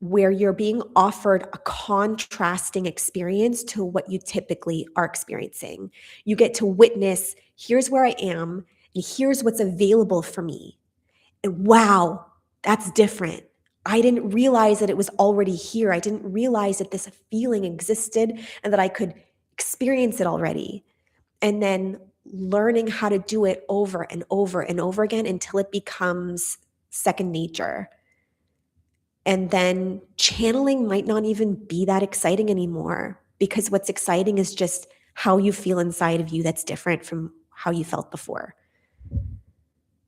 where you're being offered a contrasting experience to what you typically are experiencing. You get to witness, here's where I am, and here's what's available for me. And wow, that's different. I didn't realize that it was already here. I didn't realize that this feeling existed and that I could experience it already. And then learning how to do it over and over and over again until it becomes second nature. And then channeling might not even be that exciting anymore, because what's exciting is just how you feel inside of you that's different from how you felt before.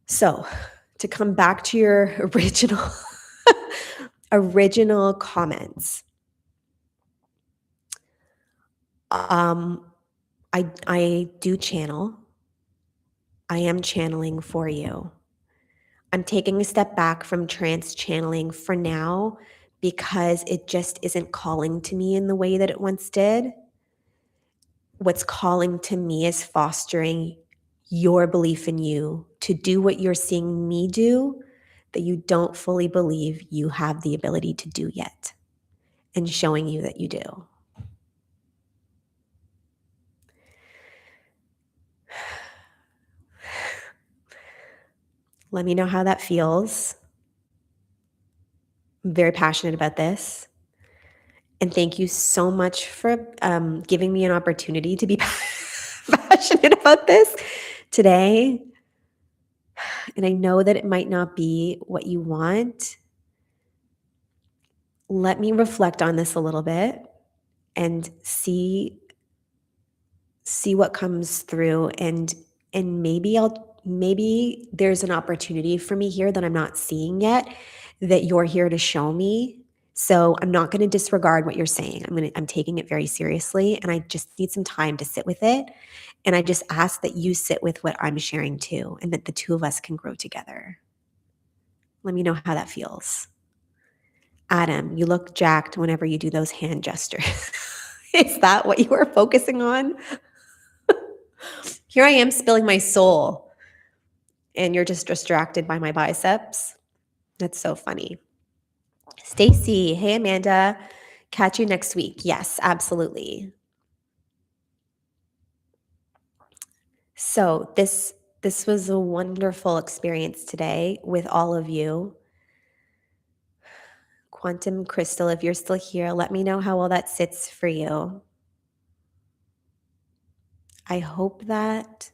So, to come back to your original comments. I do channel. I am channeling for you. I'm taking a step back from trance channeling for now because it just isn't calling to me in the way that it once did. What's calling to me is fostering your belief in you to do what you're seeing me do that you don't fully believe you have the ability to do yet, and showing you that you do. Let me know how that feels. I'm very passionate about this. And thank you so much for giving me an opportunity to be passionate about this today. And I know that it might not be what you want. Let me reflect on this a little bit and see what comes through, and maybe there's an opportunity for me here that I'm not seeing yet, that you're here to show me. So I'm not going to disregard what you're saying. I'm taking it very seriously, and I just need some time to sit with it. And I just ask that you sit with what I'm sharing too, and that the two of us can grow together. Let me know how that feels. Adam, you look jacked whenever you do those hand gestures. Is that what you were focusing on? Here I am spilling my soul, and you're just distracted by my biceps. That's so funny. Stacy, hey Amanda, catch you next week. Yes, absolutely. So this was a wonderful experience today with all of you. Quantum Crystal, if you're still here, let me know how well that sits for you. I hope that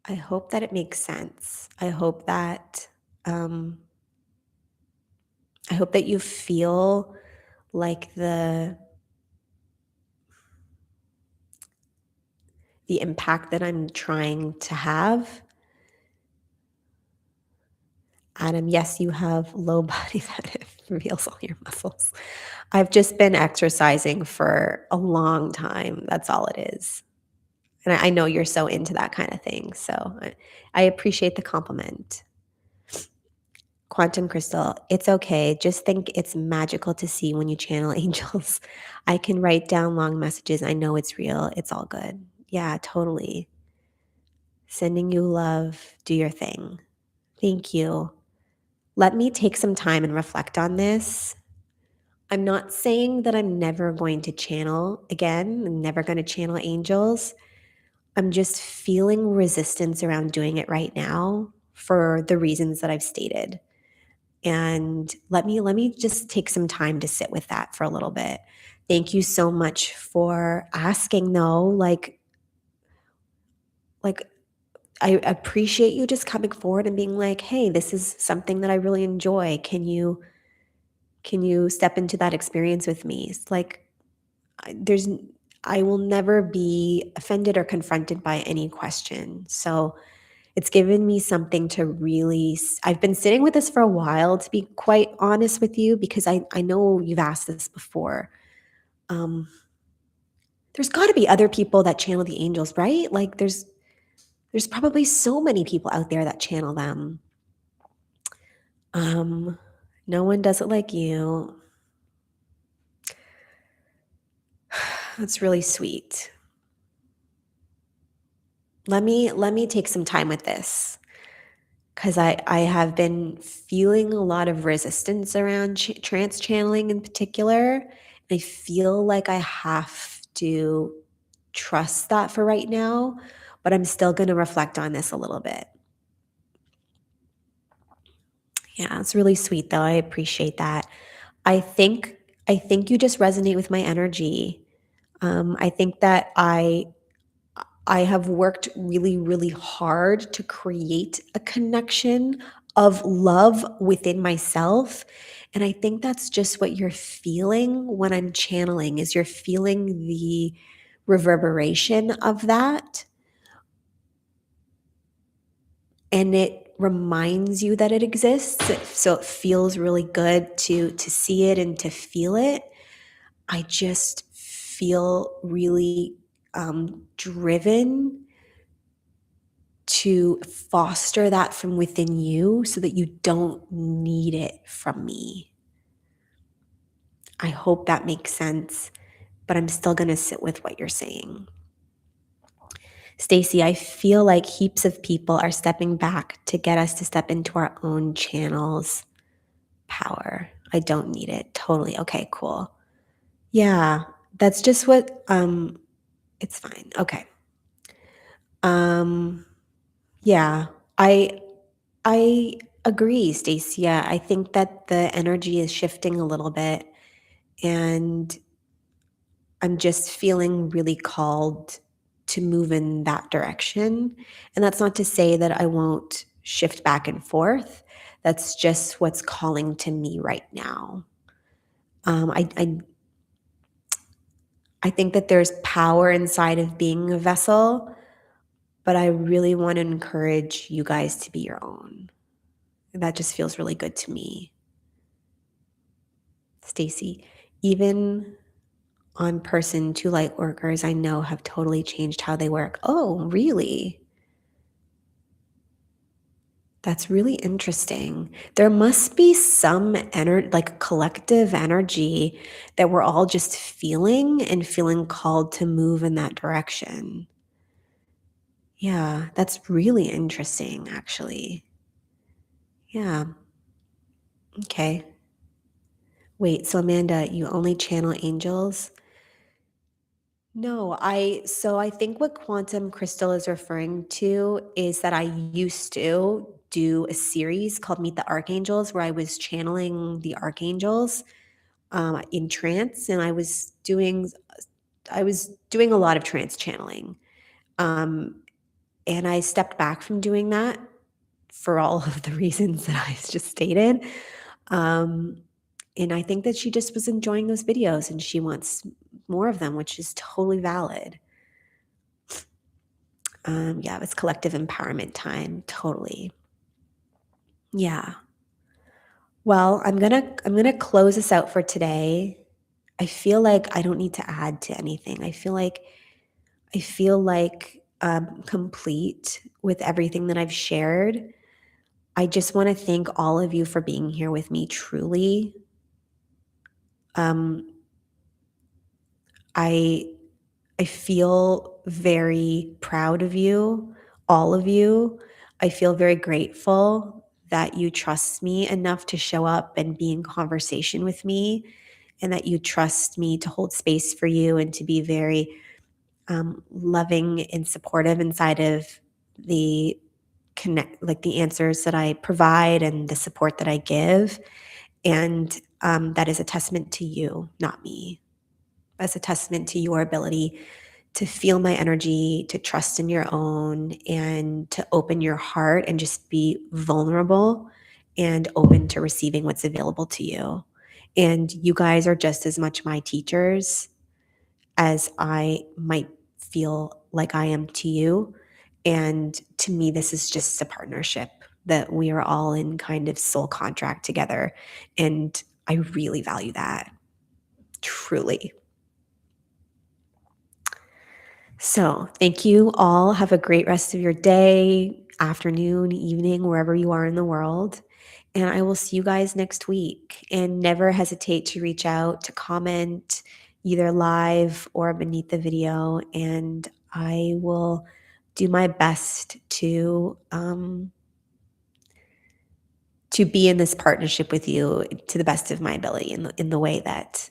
it makes sense. I hope that you feel like the impact that I'm trying to have. Adam, yes, you have low body fat. It reveals all your muscles. I've just been exercising for a long time. That's all it is. And I know you're so into that kind of thing. So I appreciate the compliment. Quantum Crystal, it's okay. Just think it's magical to see when you channel angels. I can write down long messages. I know it's real. It's all good. Yeah, totally. Sending you love. Do your thing. Thank you. Let me take some time and reflect on this. I'm not saying that I'm never going to channel again. I'm never going to channel angels. I'm just feeling resistance around doing it right now for the reasons that I've stated. And let me just take some time to sit with that for a little bit. Thank you so much for asking though. Like I appreciate you just coming forward and being like, "Hey, this is something that I really enjoy. Can you step into that experience with me?" It's like there's I will never be offended or confronted by any question. So, it's given me something to really I've been sitting with this for a while, to be quite honest with you, because I know you've asked this before. Um, there's gotta be other people that channel the angels, right? Like, there's probably so many people out there that channel them. Um, no one does it like you. That's really sweet. Let me take some time with this, because I have been feeling a lot of resistance around trance channeling in particular. I feel like I have to trust that for right now, but I'm still going to reflect on this a little bit. Yeah, it's really sweet though. I appreciate that. I think I think you just resonate with my energy. I think that I have worked really, really hard to create a connection of love within myself. And I think that's just what you're feeling when I'm channeling, is you're feeling the reverberation of that. And it reminds you that it exists. So it feels really good to see it and to feel it. I just feel really driven to foster that from within you so that you don't need it from me. I hope that makes sense, but I'm still going to sit with what you're saying. Stacy, I feel like heaps of people are stepping back to get us to step into our own channels. Power. I don't need it. Totally. Okay, cool. Yeah, that's just what it's fine. Okay. Um yeah, I agree, Stacia. Yeah, I think that the energy is shifting a little bit, and I'm just feeling really called to move in that direction. And that's not to say that I won't shift back and forth. That's just what's calling to me right now. I think that there's power inside of being a vessel, but I really want to encourage you guys to be your own. That just feels really good to me. Stacy, even on person to light workers I know have totally changed how they work. Oh, really? That's really interesting. There must be some like collective energy that we're all just feeling and feeling called to move in that direction. Yeah, that's really interesting, actually. Yeah. Okay. Wait, so Amanda, you only channel angels? No, I think what quantum crystal is referring to is that I used to do a series called Meet the Archangels, where I was channeling the archangels in trance, and I was doing a lot of trance channeling. Um, and I stepped back from doing that for all of the reasons that I just stated. Um, and I think that she just was enjoying those videos and she wants more of them, which is totally valid. Yeah, it was collective empowerment time. Totally. Yeah. Well, I'm gonna close this out for today. I feel like I don't need to add to anything. I feel like complete with everything that I've shared. I just want to thank all of you for being here with me. Truly, um, I I feel very proud of you, all of you. I feel very grateful that you trust me enough to show up and be in conversation with me, and that you trust me to hold space for you and to be very loving and supportive inside of the connect, like the answers that I provide and the support that I give. And that is a testament to you, not me. That's a testament to your ability to feel my energy, to trust in your own, and to open your heart and just be vulnerable and open to receiving what's available to you. And you guys are just as much my teachers as I might feel like I am to you. And to me, this is just a partnership that we are all in kind of soul contract together. And I really value that, truly. So, thank you all. Have a great rest of your day, afternoon, evening, wherever you are in the world. And I will see you guys next week. And never hesitate to reach out, to comment either live or beneath the video. And I will do my best to be in this partnership with you to the best of my ability in the way that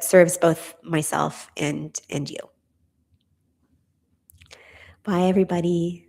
serves both myself and you. Bye, everybody.